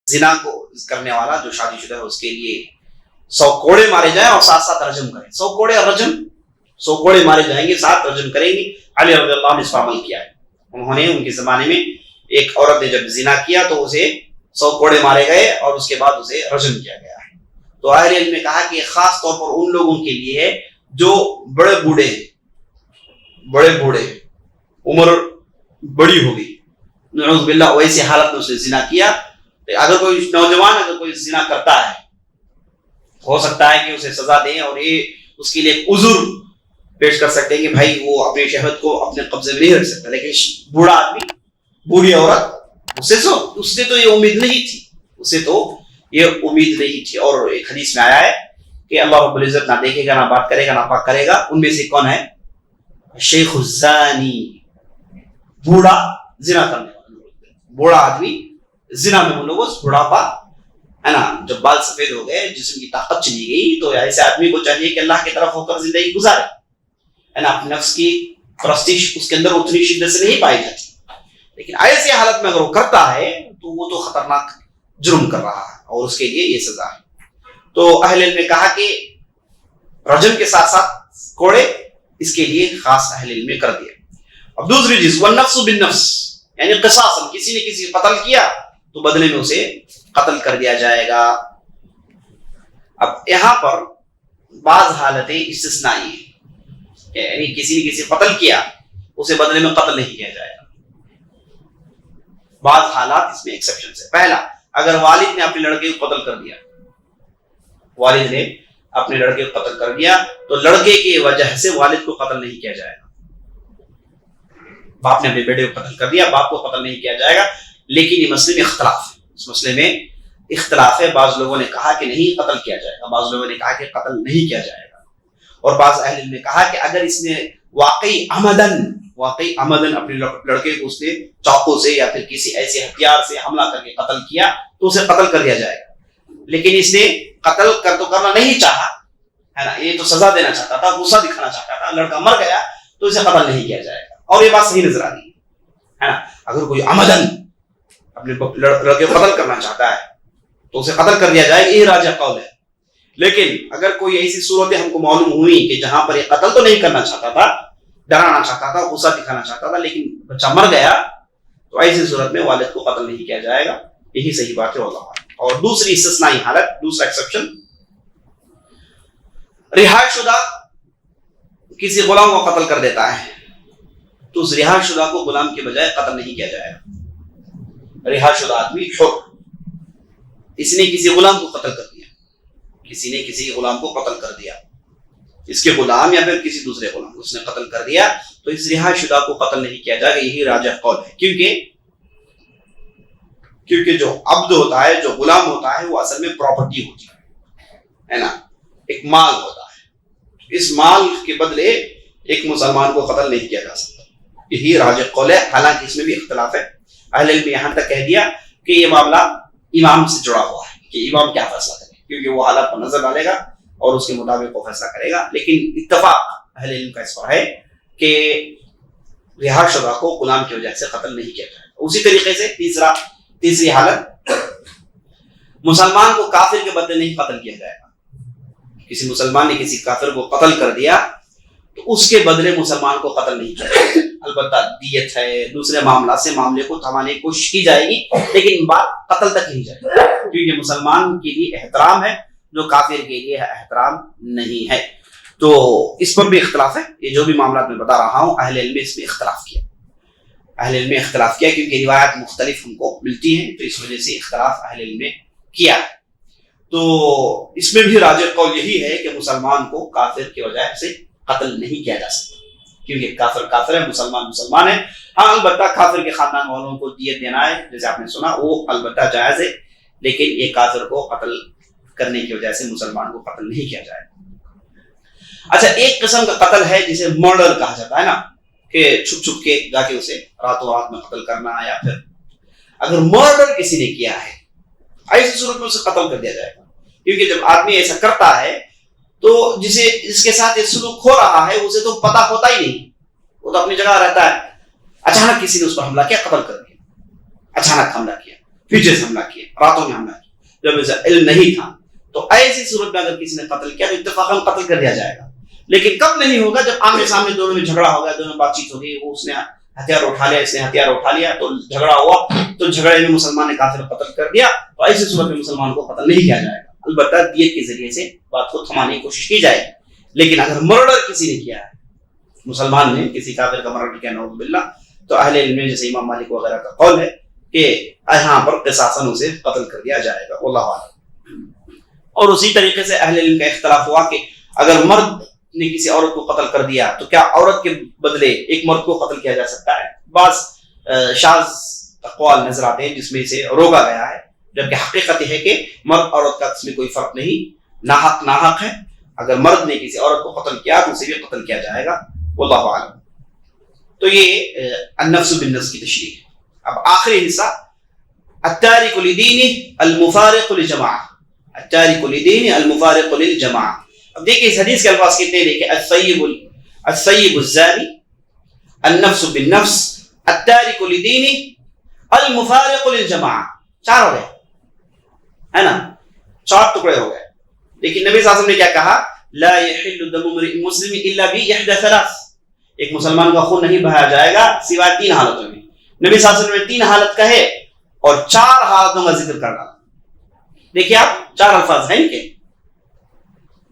زنا کو کرنے والا جو شادی شدہ ہے اس کے لیے 100 کوڑے مارے جائیں اور ساتھ ساتھ رجم کریں. 100 کوڑے اور رجم، 100 کوڑے مارے جائیں گے، ساتھ رجم کریں گے. علی رضی اللہ عنہ نے اس پر عمل کیا ہے. انہوں نے ان کے زمانے میں ایک عورت نے جب زنا کیا تو اسے 100 کوڑے مارے گئے اور اس کے بعد اسے رجم کیا گیا ہے. تو اہل علم نے کہا کہ خاص طور پر ان لوگوں کے لیے ہے جو بڑے بوڑھے عمر بڑی ہوگی، نعوذ باللہ، ویسی حالت میں اسے زنا کیا. اگر کوئی نوجوان اگر کوئی زنا کرتا ہے ہو سکتا ہے کہ اسے سزا دیں اور یہ اس کے لیے ایک عذر پیش کر سکتے ہیں کہ بھائی وہ اپنی شہوت کو اپنے قبضے میں نہیں رکھ سکتا. لیکن بوڑھا آدمی، بوڑھی عورت، اس سے تو یہ امید نہیں تھی. اور ایک حدیث میں آیا ہے کہ اللہ رب العزت نہ دیکھے گا، نہ بات کرے گا، نہ پاک کرے گا. ان میں سے کون ہے؟ شیخ الزانی، بوڑھا زنا کرنے والا، بوڑھا آدمی زنا میں وہ بڑھاپا ہے نا، جب بال سفید ہو گئے، جسم کی طاقت چلی گئی، تو ایسے آدمی کو چاہیے کہ اللہ کی طرف ہو کر زندگی گزارے ہے نا. اپنے نفس کی پرستش اس کے اندر اتنی شدت سے نہیں پائی جاتی. لیکن ایسی حالت میں اگر وہ کرتا ہے تو وہ تو خطرناک جرم کر رہا ہے اور اس کے لیے یہ سزا ہے. تو اہل علم نے کہا کہ رجم کے ساتھ ساتھ کوڑے اس کے لیے خاص اہل علم نے کر دیا. اب دوسری چیز، والنفس بالنفس، یعنی قصاص، کسی نے کسی قتل کیا تو بدلے میں اسے قتل کر دیا جائے گا. اب یہاں پر بعض حالتیں استثنائی ہیں، یعنی کسی نے کسی قتل کیا اسے بدلے میں قتل نہیں کیا جائے گا. بعض حالات اس میں ایکسیپشن ہے. پہلا، اگر والد نے اپنے لڑکے کو قتل کر دیا تو لڑکے کی وجہ سے والد کو قتل نہیں کیا جائے گا. باپ نے اپنے بیٹے کو قتل کر دیا، باپ کو قتل نہیں کیا جائے گا. لیکن یہ مسئلے میں اختلاف ہے، اس مسئلے میں اختلاف ہے. بعض لوگوں نے کہا کہ نہیں قتل کیا جائے گا، بعض لوگوں نے کہا کہ قتل نہیں کیا جائے گا. اور بعض اہل علم نے کہا کہ اگر اس نے واقعی عمدن اپنے لڑکے کو اس نے چاقو سے یا پھر کسی ایسے ہتھیار سے حملہ کر کے قتل کیا تو اسے قتل کر دیا جائے گا. لیکن اس نے قتل کرنا نہیں چاہا ہے نا، یہ تو سزا دینا چاہتا تھا، غصہ دکھانا چاہتا تھا، لڑکا مر گیا تو اسے قتل نہیں کیا جائے گا. اور یہ بات صحیح نظر آتی ہے نا. اگر کوئی عمدن اپنے لڑکے کو قتل کرنا چاہتا ہے تو اسے قتل کر دیا جائے گا، یہ راجح قول ہے. لیکن اگر کوئی ایسی صورتیں ہم کو معلوم ہوئی کہ جہاں پر یہ قتل تو نہیں کرنا چاہتا تھا، ڈرانا چاہتا تھا، غصہ دکھانا چاہتا تھا، لیکن بچہ مر گیا، تو ایسی صورت میں والد کو قتل نہیں کیا جائے گا. یہی صحیح بات ہے واللہ اعلم. اور دوسری استثنائی حالت، دوسرا ایکسیپشن، رہا شدہ کسی غلام کو قتل کر دیتا ہے تو اس رہا شدہ کو غلام کے بجائے قتل نہیں کیا جائے گا. رہا شدہ آدمی حر، اس نے کسی غلام کو قتل کر دیا، اس کے غلام یا پھر کسی دوسرے غلام کو اس نے قتل کر دیا تو اس رہا شدہ کو قتل نہیں کیا جائے گا. یہی راجح قول ہے. کیونکہ جو عبد ہوتا ہے، جو غلام ہوتا ہے، وہ اصل میں پراپرٹی ہوتی ہے نا، ایک مال ہوتا ہے. اس مال کے بدلے ایک مسلمان کو قتل نہیں کیا جا سکتا. یہی راجح قول ہے. حالانکہ اس میں بھی اختلاف ہے. اہل علم یہاں تک کہہ دیا کہ یہ معاملہ امام سے جڑا ہوا ہے کہ امام کیا فیصلہ کرے، کیونکہ وہ حالات پر نظر ڈالے گا اور اس کے مطابق وہ فیصلہ کرے گا. لیکن اتفاق اہل علم کا اس پر ہے کہ رہا شدہ کو غلام کی وجہ سے قتل نہیں کیا جائے گا. اسی طریقے سے تیسری حالت، مسلمان کو کافر کے بدلے نہیں قتل کیا جائے گا. کسی مسلمان نے کسی کافر کو قتل کر دیا تو اس کے بدلے مسلمان کو قتل نہیں کیا جائے گا. البتہ دیت ہے، دوسرے معاملات سے معاملے کو تھمانے کی کوشش کی جائے گی، لیکن بات قتل تک نہیں جائے گی، کیونکہ مسلمان کے لیے احترام ہے جو کافر کے لیے احترام نہیں ہے. تو اس پر بھی اختلاف ہے. یہ جو بھی معاملات میں بتا رہا ہوں، اہل علم اس میں اختلاف کیا کیونکہ روایات مختلف ہم کو ملتی ہیں، تو اس وجہ سے اختلاف اہل علم نے کیا. تو اس میں بھی راجح قول یہی ہے کہ مسلمان کو کافر کی وجہ سے قتل نہیں کیا جا سکتا، کیونکہ کافر ہے، مسلمان ہے. ہاں البتہ کافر کے خاندان والوں کو دیت دینا ہے، جیسے آپ نے سنا، وہ البتہ جائز ہے. لیکن یہ کافر کو قتل کرنے کی وجہ سے مسلمان کو قتل نہیں کیا جائے. اچھا، ایک قسم کا قتل ہے جسے مرڈر کہا جاتا ہے نا، کہ چھپ کے جا کے اسے راتوں رات میں قتل کرنا، یا پھر اگر مرڈر کسی نے کیا ہے ایسی صورت میں اسے قتل کر دیا جائے گا. کیونکہ جب آدمی ایسا کرتا ہے تو جس کے ساتھ یہ سلوک ہو رہا ہے اسے تو پتہ ہوتا ہی نہیں، وہ تو اپنی جگہ رہتا ہے. اچانک کسی نے اس پر حملہ کیا، قتل کر دیا، اچانک حملہ کیا. فیچر سے حملہ کیا، راتوں میں حملہ کیا جب اسے علم نہیں تھا، تو ایسی صورت میں اگر کسی نے قتل کیا تو اتفاقاً قتل کر دیا جائے گا. لیکن کب نہیں ہوگا؟ جب آمنے سامنے دونوں میں جھگڑا ہو گیا، دونوں بات چیت ہو گئی، وہ اس نے ہتھیار اٹھا لیا، اس نے ہتھیار اٹھا لیا، تو جھگڑا ہوا، تو جھگڑے میں مسلمان نے کافر کو قتل کر دیا، تو ایسی صورت میں مسلمان کو قتل نہیں کیا جائے گا. البتہ دیت کے ذریعے سے بات کو تھمانے کی کوشش کی جائے گی. لیکن اگر مرڈر کسی نے کیا ہے، مسلمان نے کسی کافر کا مرڈر کیا نعوذ باللہ، تو اہل علم میں جیسے امام مالک وغیرہ کا قول ہے کہ یہاں پر قصاصاً اسے قتل کر دیا جائے گا، واللہ اعلم. اور اسی طریقے سے اہل علم کا اختلاف ہوا کہ اگر مرد نے کسی عورت کو قتل کر دیا تو کیا عورت کے بدلے ایک مرد کو قتل کیا جا سکتا ہے؟ بعض شاذ اقوال نظر آتے ہیں جس میں اسے روکا گیا ہے، جبکہ حقیقت یہ ہے کہ مرد عورت کا اس میں کوئی فرق نہیں، ناحق ناحق ہے. اگر مرد نے کسی عورت کو قتل کیا تو اسے بھی قتل کیا جائے گا، واللہ اعلم. تو یہ النفس بالنفس کی تشریح ہے. اب آخری حصہ التارک لدینہ المفارق للجماعہ، التارک لدینہ المفارق للجماعہ. اب دیکھیں اس حدیث کے الفاظ کتنے ہیں، دیکھیں الثیب الزانی، النفس بالنفس، التارک لدینہ، المفارق للجماعہ. 4 ہو گئے ہے نا، 4 ٹکڑے ہو گئے. لیکن نبی صلی اللہ علیہ وسلم نے کیا کہا؟ لا يحل دم امرئ مسلم الا باحدى 3. ایک مسلمان کا خون نہیں بہایا جائے گا سوائے 3 حالتوں میں. نبی صلی اللہ علیہ وسلم نے 3 حالت کہے اور 4 حالتوں کا ذکر کر ڈالا. دیکھیے آپ 4 الفاظ ہیں کہ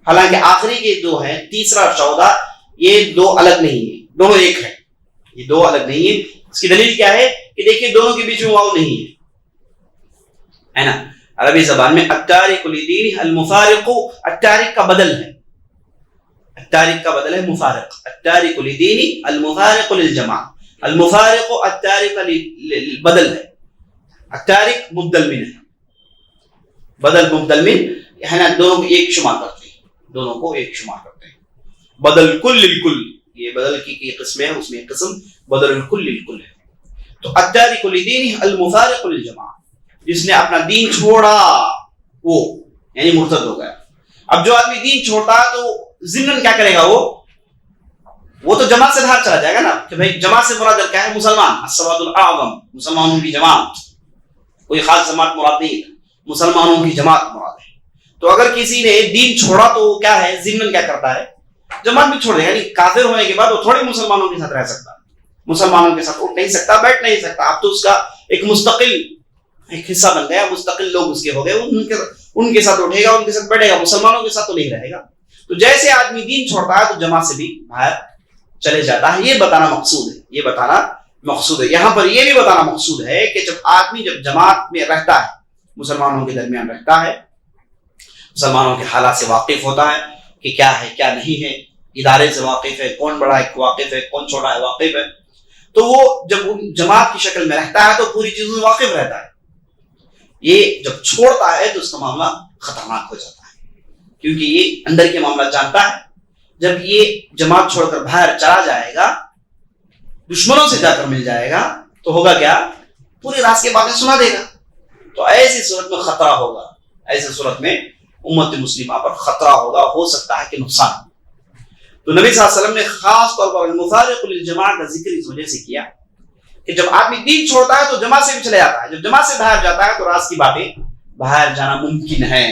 حالانکہ آخری کے 2 ہیں، تیسرا اور 14 یہ 2 الگ نہیں ہیں، دونوں ایک ہیں، یہ 2 الگ نہیں ہیں. اس کی دلیل کیا ہے کہ دیکھیے دونوں کے بیچ میں واو نہیں ہے نا. عربی زبان میں التارک لدینہ المفارق، التارک کا بدل ہے، التارک کا بدل ہے مفارق. التارک لدینہ المفارق للجماعہ، المفارق التارک بدل ہے، التارک مبدل من ہے، بدل مبدل من ہے نا. دونوں کو ایک شمار کرتے ہیں، دونوں کو ایک شمار کرتے ہیں. بدل کل للکل، یہ بدل کی قسم ہے، اس میں ایک قسم بدل الکل للکل ہے. تو التارک لدینہ المفارق للجماعہ، جس نے اپنا دین چھوڑا وہ یعنی مرتد ہو گیا. اب جو آدمی دین چھوڑتا ہے تو ضمن کیا کرے گا؟ وہ تو جماعت سے باہر چلا جائے گا نا، کہ بھائی جماعت سے مراد کیا ہے؟ مسلمان، الصواد الاعظم، مسلمانوں کی جماعت، کوئی خاص جماعت مراد نہیں، مسلمانوں کی جماعت مراد ہے. تو اگر کسی نے دین چھوڑا تو کیا ہے؟ ضمن کیا کرتا ہے؟ جماعت بھی چھوڑ دے گا. یعنی کافر ہونے کے بعد وہ تھوڑی مسلمانوں کے ساتھ رہ سکتا، مسلمانوں کے ساتھ اٹھ نہیں سکتا، بیٹھ نہیں سکتا. اب تو اس کا ایک مستقل ایک حصہ بن گیا، مستقل لوگ اس کے ہو گئے، ان کے ساتھ اٹھے گا، ان کے ساتھ بیٹھے گا، مسلمانوں کے ساتھ تو نہیں رہے گا. تو جیسے آدمی دین چھوڑتا ہے تو جماعت سے بھی باہر چلے جاتا ہے. یہ بتانا مقصود ہے، یہ بتانا مقصود ہے. یہاں پر یہ بھی بتانا مقصود ہے کہ جب آدمی جب جماعت میں رہتا ہے، مسلمانوں کے درمیان رہتا ہے، مسلمانوں کے حالات سے واقف ہوتا ہے کہ کیا ہے کیا نہیں ہے، ادارے سے واقف ہے، کون بڑا ہے واقف ہے، کون چھوٹا ہے واقف ہے، تو وہ جب ان جماعت کی شکل میں رہتا ہے تو پوری چیزوں سے واقف رہتا ہے. یہ جب چھوڑتا ہے تو اس کا معاملہ خطرناک ہو جاتا ہے، کیونکہ یہ اندر کے معاملات جانتا ہے. جب یہ جماعت چھوڑ کر باہر چلا جائے گا، دشمنوں سے جا کر مل جائے گا، تو ہوگا کیا؟ پوری رات کی باتیں سنا دے گا. تو ایسی صورت میں خطرہ ہوگا، ایسی صورت میں امت مسلمہ پر خطرہ ہوگا، ہو سکتا ہے کہ نقصان. تو نبی صلی اللہ علیہ وسلم نے خاص طور پر المفارق للجماعہ کا ذکر اس وجہ سے کیا کہ جب آدمی دین چھوڑتا ہے تو جماعت سے بھی چلے جاتا ہے، جب جماعت سے باہر جاتا ہے تو راز کی باتیں باہر جانا ممکن ہے،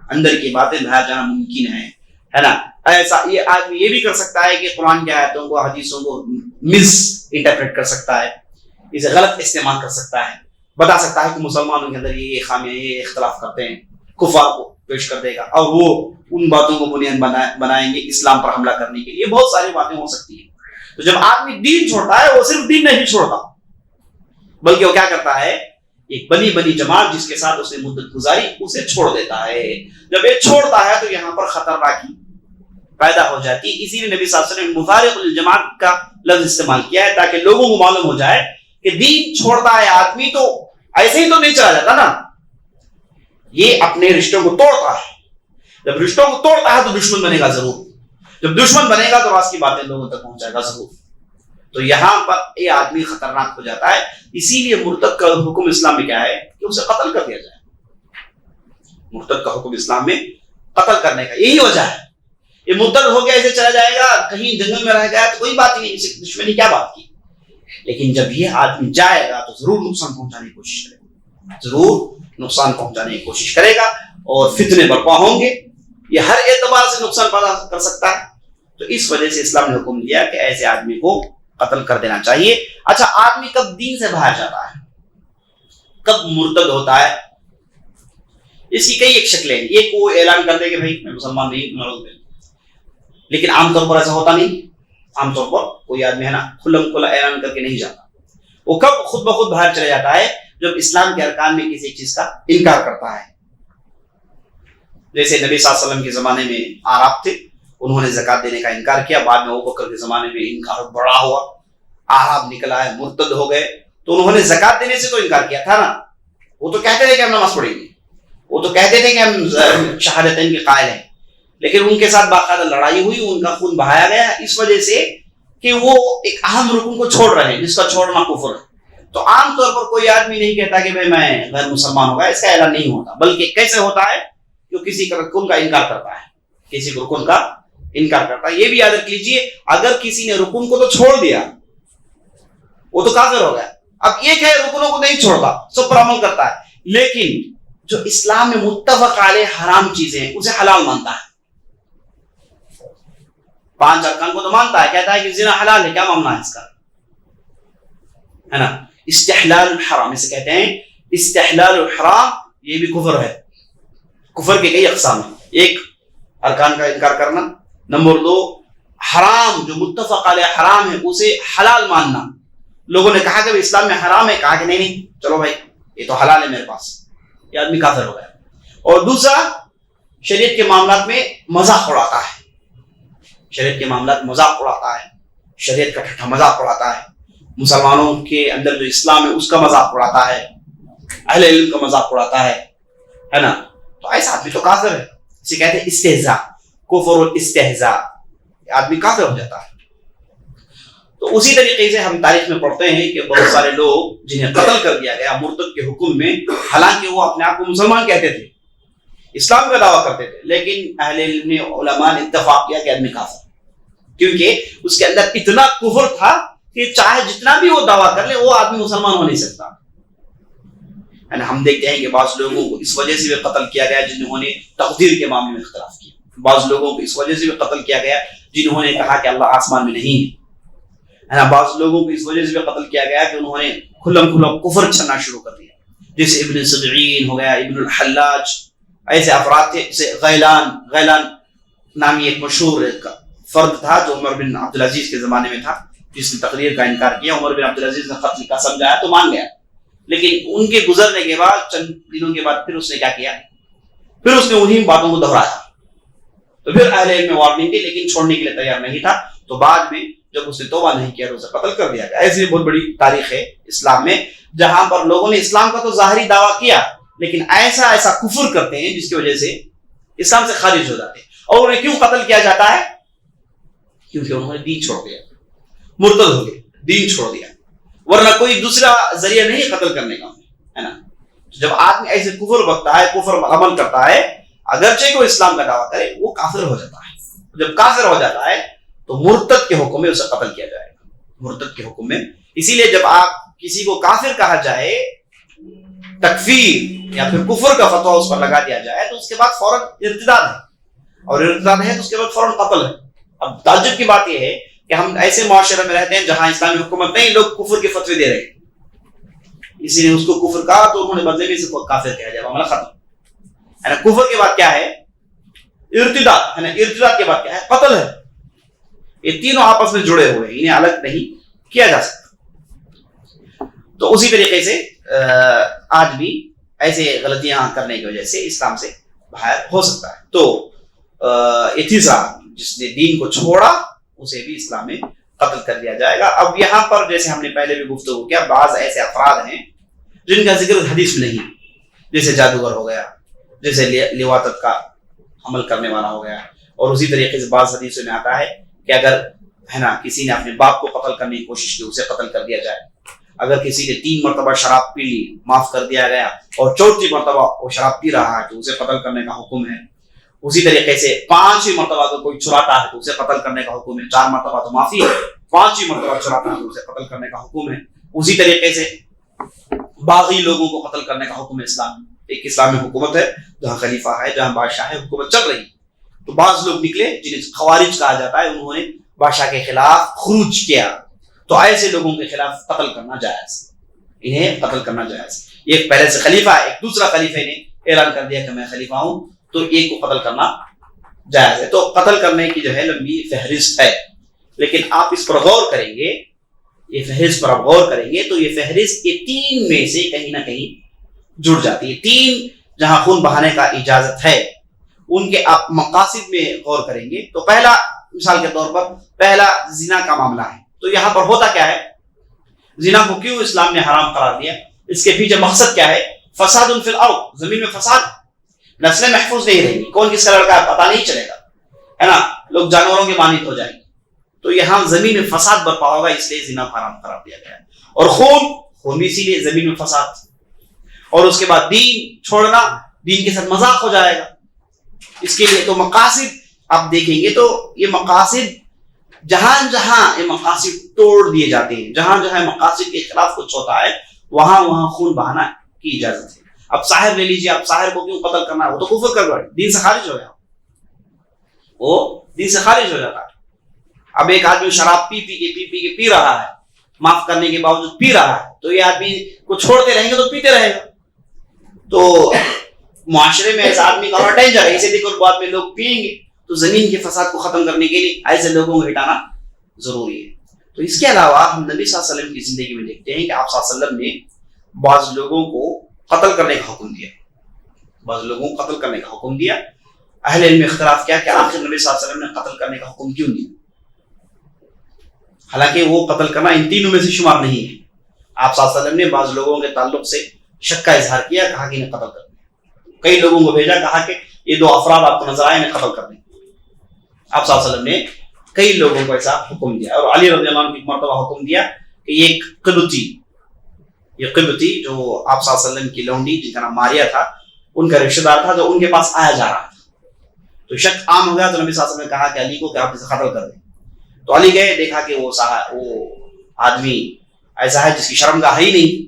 اندر کی باتیں باہر جانا ممکن ہے نا. ایسا یہ آدمی یہ بھی کر سکتا ہے کہ قرآن کی آیتوں کو، حدیثوں کو مس انٹرپریٹ کر سکتا ہے، اسے غلط استعمال کر سکتا ہے، بتا سکتا ہے کہ مسلمانوں کے اندر یہ خامیاں، یہ اختلاف کرتے ہیں، کفار کو پیش کر دے گا اور وہ ان باتوں کو بنیاد بنائیں گے اسلام پر حملہ کرنے کے لیے. بہت ساری باتیں ہو سکتی ہیں. تو جب آدمی دین چھوڑتا ہے، وہ صرف دین نہیں چھوڑتا بلکہ وہ کیا کرتا ہے؟ ایک بنی جماعت جس کے ساتھ اس نے مدت گزاری اسے چھوڑ دیتا ہے. جب یہ چھوڑتا ہے تو یہاں پر خطرناکی پیدا ہو جاتی ہے. اسی لیے نبی صلی اللہ علیہ وسلم نے مفارق للجماعت کا لفظ استعمال کیا ہے تاکہ لوگوں کو معلوم ہو جائے کہ دین چھوڑتا ہے آدمی تو ایسے ہی تو نہیں چلا جاتا نا، یہ اپنے رشتوں کو توڑتا ہے. جب رشتوں کو توڑتا ہے تو دشمن بنے گا ضرور، جب دشمن بنے گا تو راز کی باتیں لوگوں تک پہنچائے گا ضرور. تو یہاں پر یہ آدمی خطرناک ہو جاتا ہے. اسی لیے مرتد کا حکم اسلام میں کیا ہے کہ اسے قتل کر دیا جائے. مرتد کا حکم اسلام میں قتل کرنے کا یہی وجہ ہے. یہ مرتد ہو گیا ایسے چلا جائے گا، کہیں جنگل میں رہ گیا تو کوئی بات نہیں، اسے دشمنی کیا بات کی. لیکن جب یہ آدمی جائے گا تو ضرور نقصان پہنچانے کی کوشش کرے گا. ضرور نقصان پہنچانے کی کوشش کرے گا اور فتنے برپا ہوں گے. یہ ہر اعتبار سے نقصان پیدا کر سکتا ہے. تو اس وجہ سے اسلام نے حکم دیا کہ ایسے آدمی کو قتل کر دینا چاہیے. اچھا, آدمی کب دین سے باہر جاتا ہے, کب مرتد ہوتا ہے, اس کی کئی ایک شکلیں ہیں. ایک وہ اعلان کر دے کہ بھائی میں مسلمان نہیں, لیکن عام طور پر ایسا ہوتا نہیں. عام طور پر کوئی آدمی ہے نا کھلم کھلا اعلان کر کے نہیں جاتا. وہ کب خود بخود باہر چلے جاتا ہے, جب اسلام کے ارکان میں کسی چیز کا انکار کرتا ہے. جیسے نبی صلی اللہ علیہ وسلم کے زمانے میں اعراب تھے, انہوں نے زکات دینے کا انکار کیا. بعد میں ابوبکر کے زمانے میں انکار بڑا ہوا, اعراب نکل آئے, مرتد ہو گئے. تو انہوں نے زکات دینے سے تو انکار کیا تھا نا. وہ تو کہتے تھے کہ ہم نماز پڑھیں گے, وہ تو کہتے تھے کہ ہم شہادتین کے قائل ہیں, لیکن ان کے ساتھ باقاعدہ لڑائی ہوئی, ان کا خون بہایا گیا اس وجہ سے کہ وہ ایک اہم رکن کو چھوڑ رہے ہیں جس کا چھوڑنا کفر ہے. تو عام طور پر کوئی آدمی نہیں کہتا کہ بھائی میں غیر مسلمان ہو گیا, اس کا اعلان نہیں ہوتا. بلکہ کیسے ہوتا ہے, جو کسی کا رکن کا انکار کرتا ہے, کسی رکن کا انکار کرتا ہے. یہ بھی یاد رکھ لیجئے, اگر کسی نے رکن کو تو چھوڑ دیا وہ تو کافر ہو گیا. اب ایک ہے رکنوں کو نہیں چھوڑتا, سب پر عمل کرتا ہے, لیکن جو اسلام میں متفق علیہ حرام چیزیں ہیں اسے حلال مانتا ہے. 5 ارکان کو تو مانتا ہے, کہتا ہے کہ زنا حلال ہے, کیا معاملہ ہے اس کا, ہے نا. استحلال الحرام اسے کہتے ہیں. استحلال الحرام یہ بھی کفر ہے. کفر کے کئی اقسام ہیں. ایک ارکان کا انکار کرنا, نمبر 2 حرام جو متفق علیہ حرام ہے اسے حلال ماننا. لوگوں نے کہا کہ اسلام میں حرام ہے, کہا کہ نہیں چلو بھائی یہ تو حلال ہے میرے پاس, یہ آدمی کافر ہو گیا. اور دوسرا شریعت کے معاملات میں مذاق اڑاتا ہے, شریعت کے معاملات مذاق اڑاتا ہے, شریعت کا ٹھٹھا مذاق اڑاتا ہے, مسلمانوں کے اندر جو اسلام ہے اس کا مذاق اڑاتا ہے, اہل علم کا مذاق اڑاتا ہے نا. تو ایسا آدمی تو کافر ہے. اسے کہتے ہیں استہزاء, کفر الاستہزاء, آدمی کافر ہو جاتا ہے. تو اسی طریقے سے ہم تاریخ میں پڑھتے ہیں کہ بہت سارے لوگ جنہیں قتل کر دیا گیا مرتد کے حکم میں, حالانکہ وہ اپنے آپ کو مسلمان کہتے تھے, اسلام کا دعویٰ کرتے تھے, لیکن اہل علم نے علماء نے اتفاق کیا کہ آدمی کافر, کیونکہ اس کے اندر اتنا کفر تھا کہ چاہے جتنا بھی وہ دعویٰ کر لے وہ آدمی مسلمان ہو نہیں سکتا. ہم دیکھتے ہیں کہ بعض لوگوں کو اس وجہ سے بھی قتل کیا گیا جنہوں نے تقدیر کے معاملے میں اختلاف کیا. بعض لوگوں کو اس وجہ سے بھی قتل کیا گیا جنہوں نے کہا کہ اللہ آسمان میں نہیں ہے نا. بعض لوگوں کو اس وجہ سے بھی قتل کیا گیا کہ انہوں نے کھلم کھلا کفر چھنا شروع کر دیا, جیسے ابن سبعین ہو گیا, ابن الحلاج, ایسے افراد تھے. جیسے غیلان نامی ایک مشہور فرد تھا جو عمر بن عبدالعزیز کے زمانے میں تھا, جس نے تقریر کا انکار کیا. عمر بن عبدالعزیز نے قتل کا سمجھایا تو مان گیا, لیکن ان کے گزرنے کے بعد چند دنوں کے بعد پھر اس نے کیا کیا, پھر اس نے انہی باتوں کو دہرایا. تو پھر اہل علم میں وارننگ دی, لیکن چھوڑنے کے لیے تیار نہیں تھا. تو بعد میں جب اس نے توبہ نہیں کیا تو اسے قتل کر دیا گیا. ایسی بہت بڑی تاریخ ہے اسلام میں جہاں پر لوگوں نے اسلام کا تو ظاہری دعویٰ کیا, لیکن ایسا کفر کرتے ہیں جس کی وجہ سے اسلام سے خارج ہو جاتے ہیں. اور انہیں کیوں قتل کیا جاتا ہے, کیونکہ انہوں نے دین چھوڑ دیا, مرتد ہو گئے, دین چھوڑ دیا, ورنہ کوئی دوسرا ذریعہ نہیں قتل کرنے کا, ہے نا. جب آدمی ایسے کفر بکتا ہے, کفر عمل کرتا ہے, اگرچہ کوئی اسلام کا دعویٰ کرے, وہ کافر ہو جاتا ہے. جب کافر ہو جاتا ہے تو مرتد کے حکم میں اسے قتل کیا جائے گا, مرتد کے حکم میں. اسی لیے جب آپ کسی کو کافر کہا جائے, تکفیر یا پھر کفر کا فتویٰ اس پر لگا دیا جائے, تو اس کے بعد فوراً ارتداد ہے, اور ارتداد ہے تو اس کے بعد فوراً قتل ہے. اب تعجب کی بات یہ ہے کہ ہم ایسے معاشرے میں رہتے ہیں جہاں اسلامی حکومت نہیں, لوگ کفر کے فتوے دے رہے ہیں. اسی نے اس کو کفر کہا تو انہوں نے بدلے میں سے کافر کہا جائے, معاملہ ختم, ہے نا. کفر کے بعد کیا ہے, ارتداد, ہے نا. ارتداد کے بعد کیا ہے, قتل ہے. یہ تینوں آپس میں جڑے ہوئے ہیں, انہیں الگ نہیں کیا جا سکتا. تو اسی طریقے سے آج بھی ایسے غلطیاں کرنے کی وجہ سے اسلام سے باہر ہو سکتا ہے. تو یہ تیسرا, جس نے دین کو چھوڑا اسے بھی اسلام میں قتل کر دیا جائے گا. اب یہاں پر جیسے ہم نے پہلے بھی گفتگو کیا, بعض ایسے افراد ہیں جن کا ذکر حدیث میں نہیں, جیسے جادوگر ہو گیا, جیسے لواطت کا عمل کرنے والا ہو گیا. اور اسی طریقے سے بعض حدیثوں میں آتا ہے کہ اگر, ہے نا, کسی نے اپنے باپ کو قتل کرنے کی کوشش کی اسے قتل کر دیا جائے. اگر کسی نے 3 مرتبہ شراب پی لی معاف کر دیا گیا, اور 4تھی مرتبہ وہ شراب پی رہا ہے تو اسے قتل کرنے کا حکم ہے. اسی طریقے سے 5ویں مرتبہ اگر کوئی چراتا ہے تو اسے قتل کرنے کا حکم ہے. 4 مرتبہ تو معافی ہے, 5ویں مرتبہ چراتا ہے تو اسے قتل کرنے کا حکم ہے. اسی طریقے سے باغی لوگوں کو قتل کرنے کا حکم ہے اسلام میں. ایک اسلامی حکومت ہے جہاں خلیفہ ہے، جہاں بادشاہ ہے، حکومت چل رہی ہے. تو بعض لوگ نکلے جنہیں خوارج کہا جاتا ہے، انہوں نے بادشاہ کے خلاف خروج کیا. تو ایسے لوگوں کے خلاف قتل کرنا جائز، انہیں قتل کرنا جائز. ایک پہلے سے خلیفہ ہے، ایک دوسرا خلیفہ نے اعلان کر دیا کہ میں خلیفہ ہوں، تو ایک کو قتل کرنا جائز ہے. تو قتل کرنے کی جو ہے لمبی فہرست ہے، لیکن آپ اس پر غور کریں گے، یہ فہرست پر آپ غور کریں گے تو یہ فہرست یہ 3 میں سے کہیں نہ کہیں جڑ جاتی ہے. 3 جہاں خون بہانے کا اجازت ہے ان کے آپ مقاصد میں غور کریں گے. تو پہلا، مثال کے طور پر پہلا زنا کا معاملہ ہے. تو یہاں پر ہوتا کیا ہے؟ زنا کو کیوں اسلام نے حرام قرار دیا؟ اس کے پیچھے مقصد کیا ہے؟ فساد فی الارض، زمین میں فساد، نسلیں محفوظ نہیں رہیں گی، کون کس کا لڑکا ہے پتہ نہیں چلے گا، ہے نا، لوگ جانوروں کے مانند ہو جائیں گے. تو یہاں زمین میں فساد برپا ہوگا، اس لیے زنا حرام قرار دیا گیا ہے. اور خون بھی اسی لیے زمین میں فساد. اور اس کے بعد دین چھوڑنا، دین کے ساتھ مذاق ہو جائے گا. اس کے لیے تو مقاصد آپ دیکھیں گے تو یہ مقاصد جہاں جہاں یہ مقاصد توڑ دیے جاتے ہیں، جہاں جہاں مقاصد کے خلاف کچھ ہوتا ہے وہاں وہاں خون بہانا کی اجازت ہے. اب ساحر لے لیجیے، آپ ساحر کو کیوں قتل کرنا ہے؟ وہ تو کفر کر رہا ہے، دین سے خارج ہو گیا، وہ دین سے خارج ہو جاتا ہے. اب ایک آدمی شراب پی کے پی رہا ہے، معاف کرنے کے باوجود پی رہا ہے، تو یہ آدمی کو چھوڑتے رہیں گے تو پیتے رہے گا. تو معاشرے میں ایسا آدمی کا ڈینجر ہے. اسے دیکھو بعد میں لوگ پیئیں گے، تو زمین کے فساد کو ختم کرنے کے لیے ایسے لوگوں کو ہٹانا ضروری ہے. تو اس کے علاوہ ہم نبی صلی اللہ علیہ وسلم کی زندگی میں دیکھتے ہیں کہ آپ صلی اللہ علیہ وسلم نے بعض لوگوں کو قتل کرنے کا حکم دیا، بعض لوگوں کو قتل کرنے کا حکم دیا. اہل علم میں اختلاف کیا کہ آخر نبی صلی اللہ علیہ وسلم نے قتل کرنے کا حکم کیوں دیا؟ حالانکہ وہ قتل کرنا ان تینوں میں سے شمار نہیں ہے. آپ صلی اللہ علیہ وسلم نے بعض لوگوں کے تعلق سے شک کا اظہار کیا، کہا کہ انہیں قتل کر دیں. کئی لوگوں کو بھیجا، کہا کہ یہ 2 افراد آپ کو نظر آئے، انہیں قتل کر دیں. آپ صلی اللہ علیہ وسلم نے کئی لوگوں کو ایسا حکم دیا. اور علی رضی اللہ عنہ کو ایک مرتبہ حکم دیا کہ یہ قبطی جو آپ صلی اللہ علیہ وسلم کی لونڈی جن کا نام ماریا تھا، ان کا رشتہ دار تھا جو ان کے پاس آیا جا رہا تھا. تو شک عام ہو گیا، تو نبی صلی اللہ علیہ وسلم نے کہا کہ علی کو کہ آپ اسے قتل کر دیں. تو علی گئے، دیکھا کہ وہ آدمی ایسا ہے جس کی شرمگاہ ہی نہیں.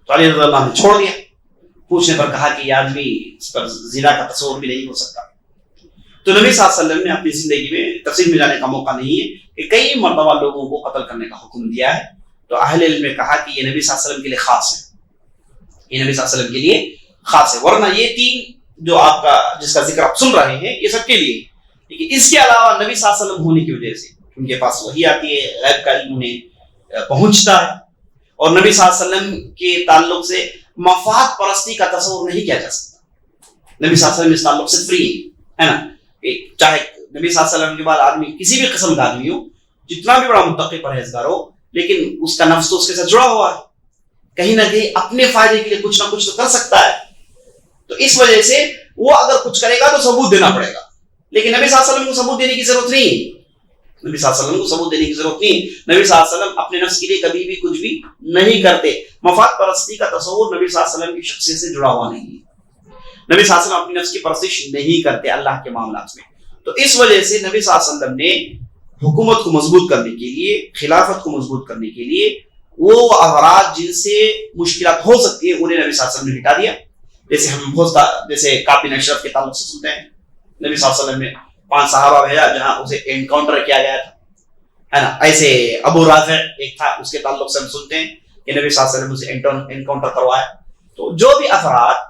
تو علی رضی اللہ عنہ نے چھوڑ دیا. پوچھنے پر کہا کہ یہ آدمی، اس پر زنا کا تصور بھی نہیں ہو سکتا. تو نبی صلی اللہ علیہ وسلم نے اپنی زندگی میں تفصیل میں جانے کا موقع نہیں ہے کہ کئی مرتبہ لوگوں کو قتل کرنے کا حکم دیا ہے. تو اہل علم نے کہا کہ یہ نبی صلی اللہ علیہ وسلم کے لیے خاص ہے، یہ نبی صلی اللہ علیہ وسلم کے لیے خاص ہے. ورنہ یہ 3 جو آپ کا جس کا ذکر آپ سن رہے ہیں یہ سب کے لیے. لیکن اس کے علاوہ نبی صلی اللہ علیہ وسلم ہونے کی وجہ سے ان کے پاس وحی آتی ہے، غیب کا علم انہیں پہنچتا ہے، اور نبی صلی اللہ علیہ وسلم کے تعلق سے مفاد پرستی کا تصور نہیں کیا جا سکتا. نبی صلی اللہ علیہ وسلم اس تعلق سے فری ہے نا. چاہے نبی صلی اللہ علیہ وسلم کے بعد آدمی کسی بھی قسم کا آدمی ہو، جتنا بھی بڑا متقی پرہیزگار ہو، لیکن اس کا نفس تو اس کے ساتھ جڑا ہوا ہے، کہیں نہ کہیں اپنے فائدے کے لیے کچھ نہ کچھ تو کر سکتا ہے. تو اس وجہ سے وہ اگر کچھ کرے گا تو ثبوت دینا پڑے گا. لیکن نبی صلی اللہ علیہ وسلم کو ثبوت دینے کی ضرورت نہیں. نبی صلی اللہ علیہ وسلم کو ثبوت دینے کی ضرورت نہیں. نبی صلی اللہ علیہ وسلم اپنے نفس کے لیے کبھی بھی کچھ بھی نہیں کرتے. مفاد پرستی کا تصور نبی صلی اللہ علیہ وسلم کی شخصیت سے جڑا ہوا نہیں ہے. نبی صلی اللہ علیہ وسلم اپنی نفس کی پرستش نہیں کرتے اللہ کے معاملات میں. تو اس وجہ سے نبی صلی اللہ علیہ وسلم نے حکومت کو مضبوط کرنے کے لیے، خلافت کو مضبوط کرنے کے لیے وہ افراد جن سے مشکلات ہو سکتی ہیں انہیں نبی صلی اللہ علیہ وسلم نے ہٹا دیا. جیسے ہم جیسے کعب بن اشرف کے تعلق سے سنتے ہیں، نبی صلی اللہ علیہ وسلم نے 5 صحابہ بھیجا جہاں اسے انکاؤنٹر کیا گیا تھا، ہے نا. ایسے ابو رافع ایک تھا، اس کے تعلق سے ہم سنتے ہیں کہ نبی صلی اللہ علیہ وسلم اسے انکاؤنٹر کروایا. تو جو بھی افراد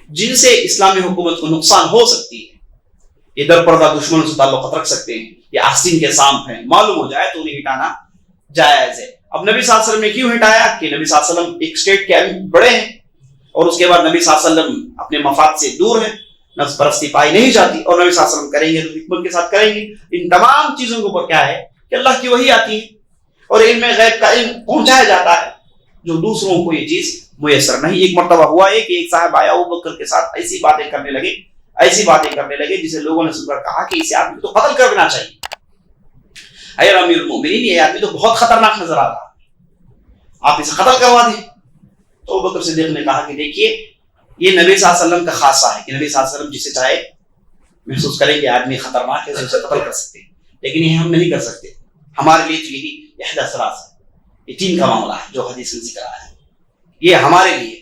جن سے اسلامی حکومت کو نقصان ہو سکتی ہے، یہ در پردہ دشمنوں سے تعلقات رکھ سکتے ہیں، یہ آستین کے سانپ ہیں، معلوم ہو جائے تو انہیں ہٹانا جائز ہے. اب نبی صلی اللہ علیہ وسلم نے کیوں ہٹایا کہ نبی صلی اللہ علیہ وسلم ایک اسٹیٹ کے بڑے ہیں، اور اس کے بعد نبی صلی اللہ علیہ وسلم اپنے مفاد سے دور ہیں، نفس پرستی پائی نہیں جاتی، اور نبی صلی اللہ علیہ وسلم کریں گے تو حکمت کے ساتھ کریں گے. ان تمام چیزوں کے اوپر کیا ہے کہ اللہ کی وحی آتی ہے اور علم غیب کا علم پہنچایا جاتا ہے جو دوسروں کو یہ چیز میسر نہیں. ایک مرتبہ ہوا ہے کہ ایک صاحب آیا ابوبکر کے ساتھ ایسی باتیں کرنے لگے جسے لوگوں نے سن کر کہا کہ اسے آدمی تو قتل کر دینا چاہیے. اے امیر المؤمنین، یہ آدمی تو بہت خطرناک نظر آتا ہے، آپ اسے قتل کروا دیں. تو ابوبکر صدیق نے کہا کہ دیکھیے یہ نبی صلی اللہ علیہ وسلم کا خاصہ ہے کہ نبی صلی اللہ علیہ وسلم جسے چاہے محسوس کریں کہ آدمی خطرناک ہے اسے قتل کر سکتے ہیں، لیکن یہ ہم نہیں کر سکتے. ہمارے لیے تو یہی احدى الثلاث ہے، یہ 3 کا معاملہ ہے جو حدیث میں ذکر آیا ہے. یہ ہمارے لیے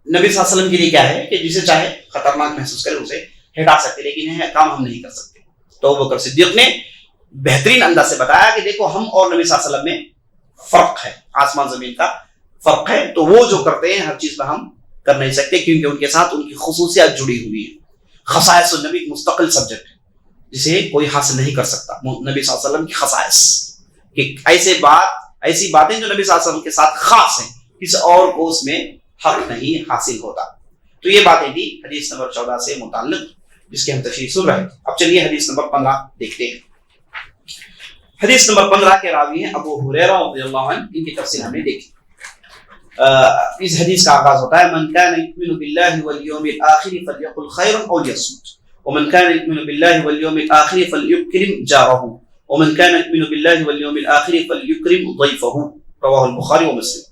نبی صلی اللہ علیہ وسلم کے لیے کیا ہے کہ جسے چاہے خطرناک محسوس کرے اسے ہٹا سکتے، لیکن یہ کام ہم نہیں کر سکتے. تو ابوبکر صدیق نے بہترین انداز سے بتایا کہ دیکھو ہم اور نبی صلی اللہ علیہ وسلم میں فرق ہے، آسمان زمین کا فرق ہے. تو وہ جو کرتے ہیں ہر چیز پہ ہم کر نہیں سکتے، کیونکہ ان کے ساتھ ان کی خصوصیات جڑی ہوئی ہیں. خصائص النبی ایک مستقل سبجیکٹ ہے جسے کوئی حاصل نہیں کر سکتا. نبی صلی اللہ علیہ وسلم کی خصائص کہ ایسی باتیں جو نبی صلی اللہ علیہ وسلم کے ساتھ خاص ہیں، کسی اور کو اس میں حق نہیں حاصل ہوتا. تو یہ باتیں تھی حدیث نمبر 14 سے متعلق جس کی ہم تفصیل سن رہے ہیں. اب چلیے حدیث نمبر 15 دیکھتے ہیں. حدیث نمبر 15 کے راوی ہیں ابو ہریرہ رضی اللہ عنہ. ان کی تفصیل ہم نے دیکھی. اس حدیث کا آغاز ہوتا ہے من كان يؤمن بالله واليوم الآخر فليقل خيرا أو ليصمت ومن كان يؤمن بالله واليوم الآخر فليكرم جاره ومن كان يؤمن بالله واليوم الآخر فليكرم ضيفه رواه البخاری ومسلم.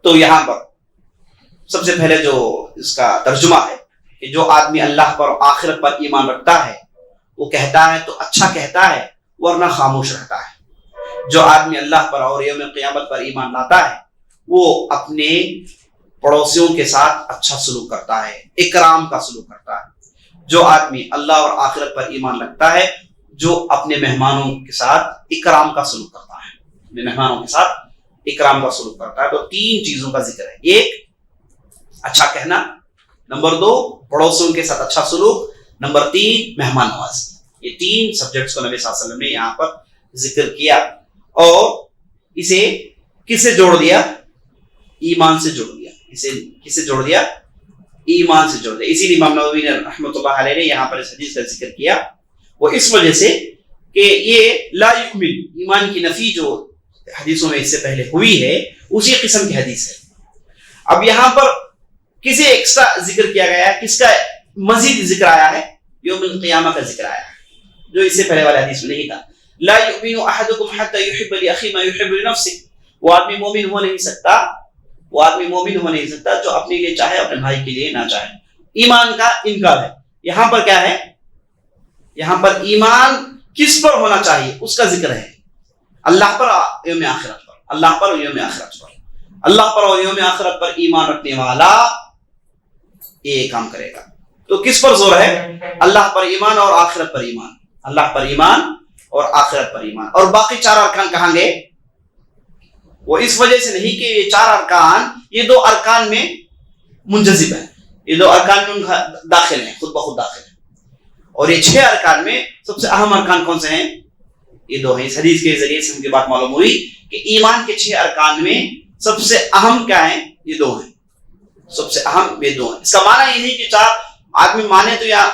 تو یہاں پر سب سے پہلے جو اس کا ترجمہ ہے کہ جو آدمی اللہ پر اور آخرت پر ایمان رکھتا ہے وہ کہتا ہے تو اچھا کہتا ہے ورنہ خاموش رہتا ہے. جو آدمی اللہ پر اور یوم قیامت پر ایمان لاتا ہے وہ اپنے پڑوسیوں کے ساتھ اچھا سلوک کرتا ہے، اکرام کا سلوک کرتا ہے. جو آدمی اللہ اور آخرت پر ایمان رکھتا ہے جو اپنے مہمانوں کے ساتھ اکرام کا سلوک کرتا ہے، اپنے مہمانوں کے ساتھ اکرام کا سلوک کرتا ہے. تو 3 چیزوں کا ذکر ہے. 1 اچھا کہنا، نمبر 2 پڑوسیوں کے ساتھ اچھا سلوک، نمبر 3 مہمان نوازی. یہ 3 سبجیکٹس کو نبی صلی اللہ علیہ وسلم نے یہاں پر ذکر کیا اور اسے کس سے جوڑ دیا؟ ایمان سے جوڑ دیا. اسے کس سے جوڑ دیا؟ ایمان سے جوڑ دیا. اسی لیے امام نووی نے رحمۃ اللہ علیہ نے یہاں پر اس حدیث کا ذکر کیا وہ اس وجہ سے کہ یہ لا یکمل ایمان کی نفی جو حدیثوں میں اس سے پہلے ہوئی ہے اسی قسم کی حدیث ہے. اب یہاں پر کسی ایکسٹرا ذکر کیا گیا ہے، کس کا مزید ذکر آیا ہے؟ یوم القیامہ کا ذکر آیا ہے جو اس سے پہلے والے حدیث میں نہیں تھا. لا یؤمن احدکم حتى يحب لاخيه ما يحب لنفسه. وہ آدمی مومن ہو نہیں سکتا جو اپنے لیے چاہے اپنے بھائی کے لیے نہ چاہے. ایمان کا انکار ہے. یہاں پر کیا ہے؟ یہاں پر ایمان کس پر ہونا چاہیے اس کا ذکر ہے. اللہ پر یوم آخرت پر، اللہ پر یوم آخرت پر، اللہ پر اور یوم آخرت پر ایمان رکھنے والا یہ کام کرے گا. تو کس پر زور ہے؟ اللہ پر ایمان اور آخرت پر ایمان. اللہ پر ایمان اور آخرت پر ایمان. اور باقی 4 ارکان کہاں گئے؟ وہ اس وجہ سے نہیں کہ یہ 4 ارکان یہ 2 ارکان میں منجذب ہیں، یہ 2 ارکان میں داخل ہیں، خود بخود داخل ہیں. اور یہ 6 ارکان میں سب سے اہم ارکان کون سے ہیں؟ یہ 2 ہیں. اس حدیث کے ذریعے سے ہم کی بات معلوم ہوئی کہ ایمان کے 6 ارکان میں سب سے اہم کیا ہیں؟ یہ 2 ہیں. سب سے اہم یہ 2 ہیں. اس کا معنی یہ نہیں کہ 4 آدمی مانے تو یا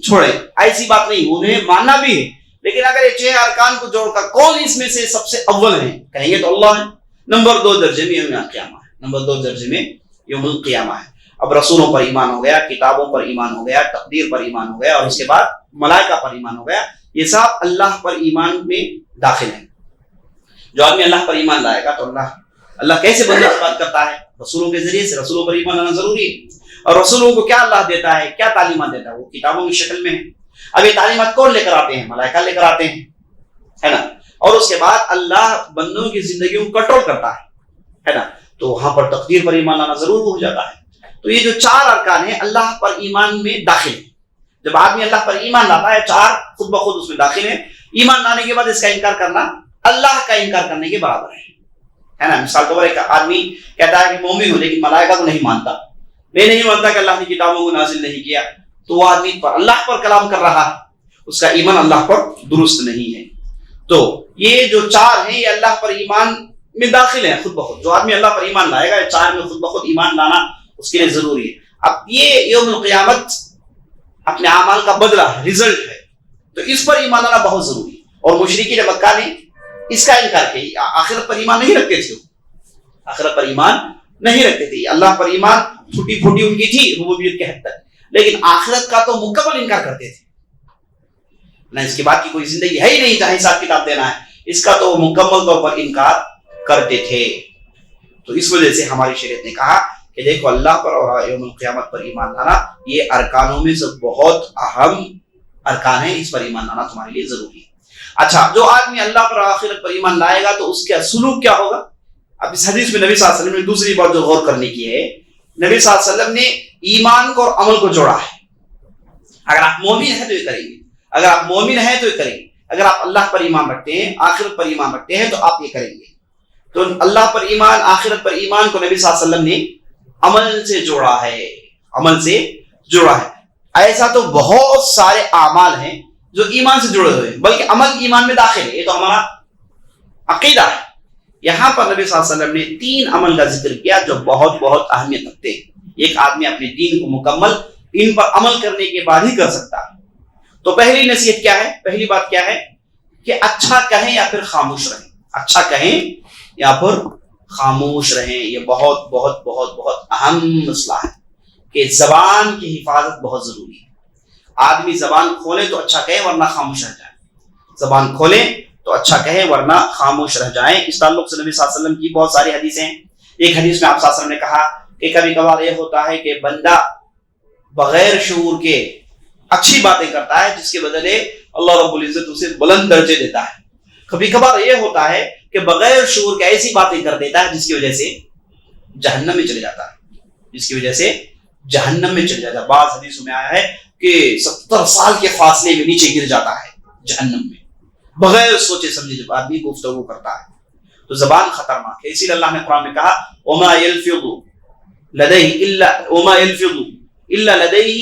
چھوڑے، ایسی بات نہیں. انہیں ماننا بھی ہے، لیکن اگر یہ 6 ارکان کو جوڑ کر کون اس میں سے سب سے اول ہے کہیں گے تو اللہ ہے. نمبر 2 درجے میں یوم القیامہ ہے. نمبر 2 درجے میں یوم القیامہ ہے. اب رسولوں پر ایمان ہو گیا، کتابوں پر ایمان ہو گیا، تقدیر پر ایمان ہو گیا، اور اس کے بعد ملائکہ پر ایمان ہو گیا. یہ سب اللہ پر ایمان میں داخل ہیں. جو آدمی اللہ پر ایمان لائے گا تو اللہ کیسے بندوں سے بات کرتا ہے؟ رسولوں کے ذریعے سے. رسولوں پر ایمان لانا ضروری ہے. اور رسولوں کو کیا اللہ دیتا ہے، کیا تعلیمات دیتا ہے؟ وہ کتابوں کی شکل میں ہے. اب یہ تعلیمات کون لے کر آتے ہیں؟ ملائکہ لے کر آتے ہیں، ہے نا. اور اس کے بعد اللہ بندوں کی زندگیوں کو کنٹرول کرتا ہے نا. تو وہاں پر تقدیر پر ایمان لانا ضرور ہو جاتا ہے. تو یہ جو 4 ارکان ہیں اللہ پر ایمان میں داخل ہیں. جب آدمی اللہ پر ایمان لاتا ہے 4 خود بخود اس میں داخل ہیں. ایمان لانے کے بعد اس کا انکار کرنا اللہ کا انکار کرنے کے برابر ہے نا. مثال کے طور پر ایک آدمی کہتا ہے کہ مومن ہوں لیکن ملائکہ کو نہیں مانتا. میں نہیں مانتا کہ اللہ نے کتابوں کو نازل نہیں کیا. تو وہ آدمی پر اللہ پر کلام کر رہا ہے، اس کا ایمان اللہ پر درست نہیں ہے. تو یہ جو 4 ہیں یہ اللہ پر ایمان میں داخل ہیں خود بخود. جو آدمی اللہ پر ایمان لائے گا 4 میں خود بخود ایمان لانا اس کے لیے ضروری ہے. اب یہ یوم القیامت اپنے اعمال کا بدلہ رزلٹ ہے، تو اس پر ایمان لانا بہت ضروری ہے. اور مشرکین مکہ نے اس کا انکار کیا. آخرت پر ایمان نہیں رکھتے تھے، آخرت پر ایمان نہیں رکھتے تھے. اللہ پر ایمان چھوٹی پھوٹی ان کی تھی ربوبیت کے حد تک، لیکن آخرت کا تو مکمل انکار کرتے تھے. نہ اس کے بعد کی کوئی زندگی ہے ہی نہیں جہاں حساب کتاب دینا ہے، اس کا تو مکمل طور پر انکار کرتے تھے. تو اس وجہ سے ہماری شریعت نے کہا کہ دیکھو اللہ پر اور یوم القیامت پر ایمان لانا یہ ارکانوں میں سے بہت اہم ارکان ہیں. اس پر ایمان لانا تمہارے لیے ضروری ہے. اچھا، جو آدمی اللہ پر آخرت پر ایمان لائے گا تو اس کا سلوک کیا ہوگا؟ اب اس حدیث میں نبی صلی اللہ علیہ وسلم نے دوسری بات جو غور کرنے کی ہے، نبی صلی اللہ علیہ وسلم نے ایمان کو اور عمل کو جوڑا ہے. اگر آپ مومن ہیں تو یہ کریں گے، اگر آپ مومن ہیں تو یہ کریں گے، اگر آپ اللہ پر ایمان رکھتے ہیں، آخرت پر ایمان رکھتے ہیں تو آپ یہ کریں گے. تو اللہ پر ایمان، آخرت پر ایمان کو نبی صلی اللہ علیہ وسلم نے عمل سے جوڑا ہے، عمل سے جوڑا ہے. ایسا تو بہت سارے اعمال ہیں جو ایمان سے جڑے ہوئے ہیں، بلکہ عمل ایمان میں داخل ہے، یہ تو ہمارا عقیدہ ہے. یہاں پر نبی صلی اللہ علیہ وسلم نے 3 عمل کا ذکر کیا جو بہت بہت اہمیت رکھتے ہیں. ایک آدمی اپنے دین کو مکمل ان پر عمل کرنے کے بعد ہی کر سکتا ہے. تو پہلی نصیحت کیا ہے، پہلی بات کیا ہے کہ اچھا کہیں یا پھر خاموش رہیں. اچھا کہیں یا پھر خاموش رہیں. یہ بہت بہت بہت بہت اہم مسئلہ ہے کہ زبان کی حفاظت بہت ضروری ہے. آدمی زبان کھولے تو اچھا کہے ورنہ خاموش رہ جائے، زبان کھولے تو اچھا کہیں ورنہ خاموش رہ جائیں. اس تعلق سے نبی صلی اللہ علیہ وسلم کی بہت ساری حدیثیں ہیں. ایک حدیث میں آپ صلی اللہ علیہ وسلم نے کہا کہ کبھی کبھار یہ ہوتا ہے کہ بندہ بغیر شعور کے اچھی باتیں کرتا ہے جس کے بدلے اللہ رب العزت اسے بلند درجے دیتا ہے. کبھی کبھار یہ ہوتا ہے کہ بغیر شعور کے ایسی باتیں کر دیتا ہے جس کی وجہ سے جہنم میں چلے جاتا ہے، جس کی وجہ سے جہنم میں چلے جاتا ہے. بعض حدیثوں میں آیا ہے کہ 70 سال کے فاصلے میں نیچے گر جاتا ہے جہنم میں، بغیر سوچے سمجھے جب آدمی گفتگو کرتا ہے. تو زبان خطرناک ہے. اسی لیے اللہ نے قرآن میں کہا وما يلفظ الا لديه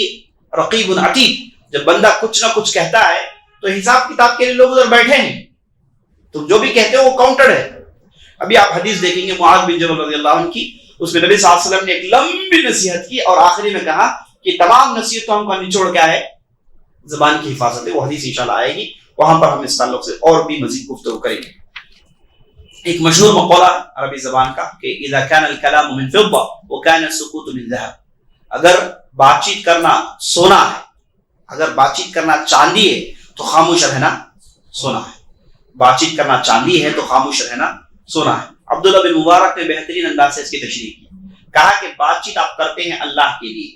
رقیب عتید. جب بندہ کچھ نہ کچھ کہتا ہے تو حساب کتاب کے لیے لوگ ادھر بیٹھے ہیں، تو جو بھی کہتے ہیں وہ کاؤنٹر ہے. ابھی آپ حدیث دیکھیں گے معاذ بن جبل رضی اللہ عنہ کی، اس میں نبی صلی اللہ علیہ وسلم نے ایک لمبی نصیحت کی اور آخری میں کہا کہ تمام نصیحتوں کا نچوڑ کیا ہے، زبان کی حفاظت ہے. وہ حدیث انشاءاللہ آئے گی، وہاں پر ہم اس تعلق سے اور بھی مزید گفتگو کریں گے. ایک مشہور مقولہ عربی زبان کا کہ اذا كان الكلام من فضة وكان السكوت من ذهب. اگر بات چیت کرنا سونا ہے، اگر بات چیت کرنا چاندی ہے تو خاموش رہنا سونا ہے. بات چیت کرنا چاندی ہے تو خاموش رہنا سونا ہے. عبداللہ بن مبارک نے بہترین انداز سے اس کی تشریح کی. کہا کہ بات چیت آپ کرتے ہیں اللہ کے لیے،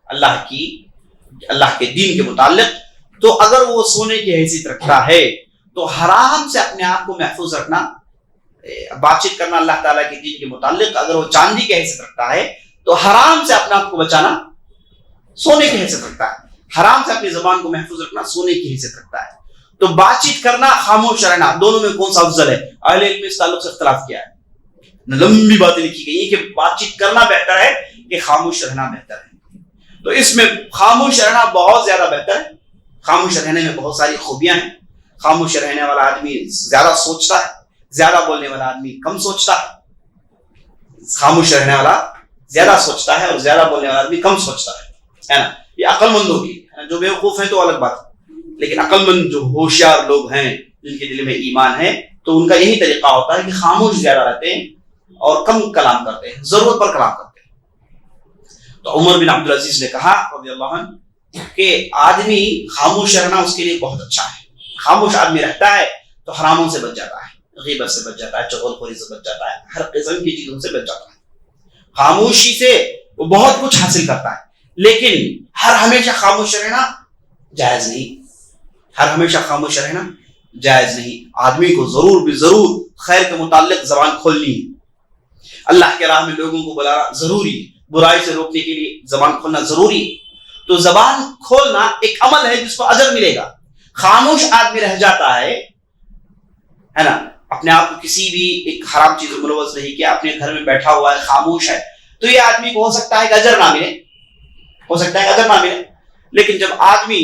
اللہ کے دین کے متعلق، تو اگر وہ سونے کی حیثیت رکھتا ہے تو حرام سے اپنے آپ کو محفوظ رکھنا، بات چیت کرنا اللہ تعالیٰ کے دین کے متعلق اگر وہ چاندی کی حیثیت رکھتا ہے تو حرام سے اپنے آپ کو بچانا سونے کی حیثیت رکھتا ہے. حرام سے اپنی زبان کو محفوظ رکھنا سونے کی حیثیت رکھتا ہے. تو بات چیت کرنا، خاموش رہنا، دونوں میں کون سا افضل ہے؟ اہل علم اس تعلق سے اختلاف کیا ہے. لمبی باتیں لکھی گئی ہیں کہ بات چیت کرنا بہتر ہے کہ خاموش رہنا بہتر ہے. تو اس میں خاموش رہنا بہت زیادہ بہتر ہے. خاموش رہنے میں بہت ساری خوبیاں ہیں. خاموش رہنے والا آدمی زیادہ سوچتا ہے، زیادہ بولنے والا آدمی کم سوچتا ہے. خاموش رہنے والا زیادہ سوچتا ہے اور زیادہ بولنے والا آدمی کم سوچتا ہے نا. یہ عقل مندوں کی، جو بیوقوف ہیں تو الگ بات ہے، لیکن عقل مند جو ہوشیار لوگ ہیں جن کے دل میں ایمان ہے تو ان کا یہی طریقہ ہوتا ہے کہ خاموش زیادہ رہتے ہیں اور کم کلام کرتے ہیں، ضرورت پر کلام کرتے ہیں. تو عمر بن عبدالعزیز نے کہا رضی اللہ عنہ کہ آدمی خاموش رہنا اس کے لیے بہت اچھا ہے. خاموش آدمی رہتا ہے تو حراموں سے بچ جاتا ہے، غیبت سے بچ جاتا ہے، چغل خوری سے بچ جاتا ہے، ہر قسم کی چیزوں سے بچ جاتا ہے. خاموشی سے وہ بہت کچھ حاصل کرتا ہے. لیکن ہر ہمیشہ خاموش رہنا جائز نہیں، ہر ہمیشہ خاموش رہنا جائز نہیں. آدمی کو ضرور بھی ضرور خیر کے متعلق زبان کھولنی ہے. اللہ کے راہ میں لوگوں کو بلانا ضروری ہے، برائی سے روکنے کے لیے زبان کھولنا ضروری ہے. تو زبان کھولنا ایک عمل ہے جس کو اجر ملے گا. خاموش آدمی رہ جاتا ہے نا، اپنے آپ کو کسی بھی ایک حرام چیز میں ملوث نہیں کیا، اپنے گھر میں بیٹھا ہوا ہے، خاموش ہے، تو یہ آدمی کو ہو سکتا ہے کہ اجر نہ ملے، ہو سکتا ہے اجر نہ ملے. لیکن جب آدمی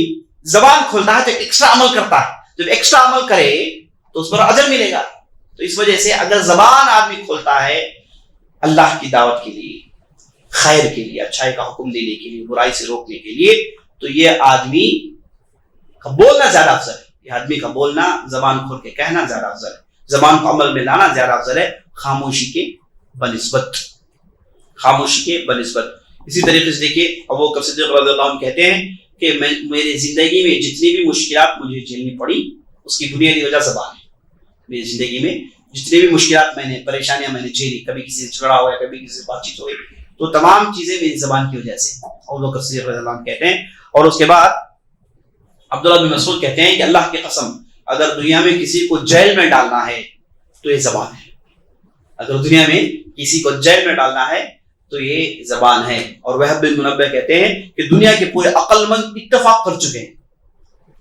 زبان کھولتا ہے تو ایکسٹرا عمل کرتا ہے. جب ایکسٹرا عمل کرے تو اس پر اجر ملے گا. تو اس وجہ سے اگر زبان آدمی کھولتا ہے اللہ کی دعوت کے لیے، خیر کے لیے، اچھائی کا حکم دینے کے لیے، برائی سے روکنے کے لیے، تو یہ آدمی کا بولنا زیادہ افضل ہے. یہ آدمی کا بولنا، زبان کھول کے کہنا زیادہ افضل ہے. زبان کو عمل میں لانا زیادہ افضل ہے خاموشی کے بنسبت، خاموشی کے بنسبت. اسی طریقے سے دیکھیے ابو بکر صدیق رضی اللہ عنہ کہتے ہیں کہ میری زندگی میں جتنی بھی مشکلات مجھے جھیلنی پڑی اس کی بنیادی وجہ زبان ہے. میری زندگی میں جتنی بھی مشکلات میں نے، پریشانیاں میں نے جھیلی، کبھی کسی سے جھگڑا ہوا ہے، کبھی کسی سے بات چیت ہوئی، تو تمام چیزیں میری زبان کی وجہ سے. ابو بکر صدیق رضی اللہ عنہ کہتے ہیں. اور اس کے بعد عبداللہ بن مسعود کہتے ہیں کہ اللہ کی قسم اگر دنیا میں کسی کو جیل میں ڈالنا ہے تو یہ زبان ہے. اگر دنیا میں کسی کو جیل میں ڈالنا ہے تو یہ زبان ہے. اور وہب بن منبہ کہتے ہیں کہ دنیا کے پورے عقل مند اتفاق کر چکے ہیں,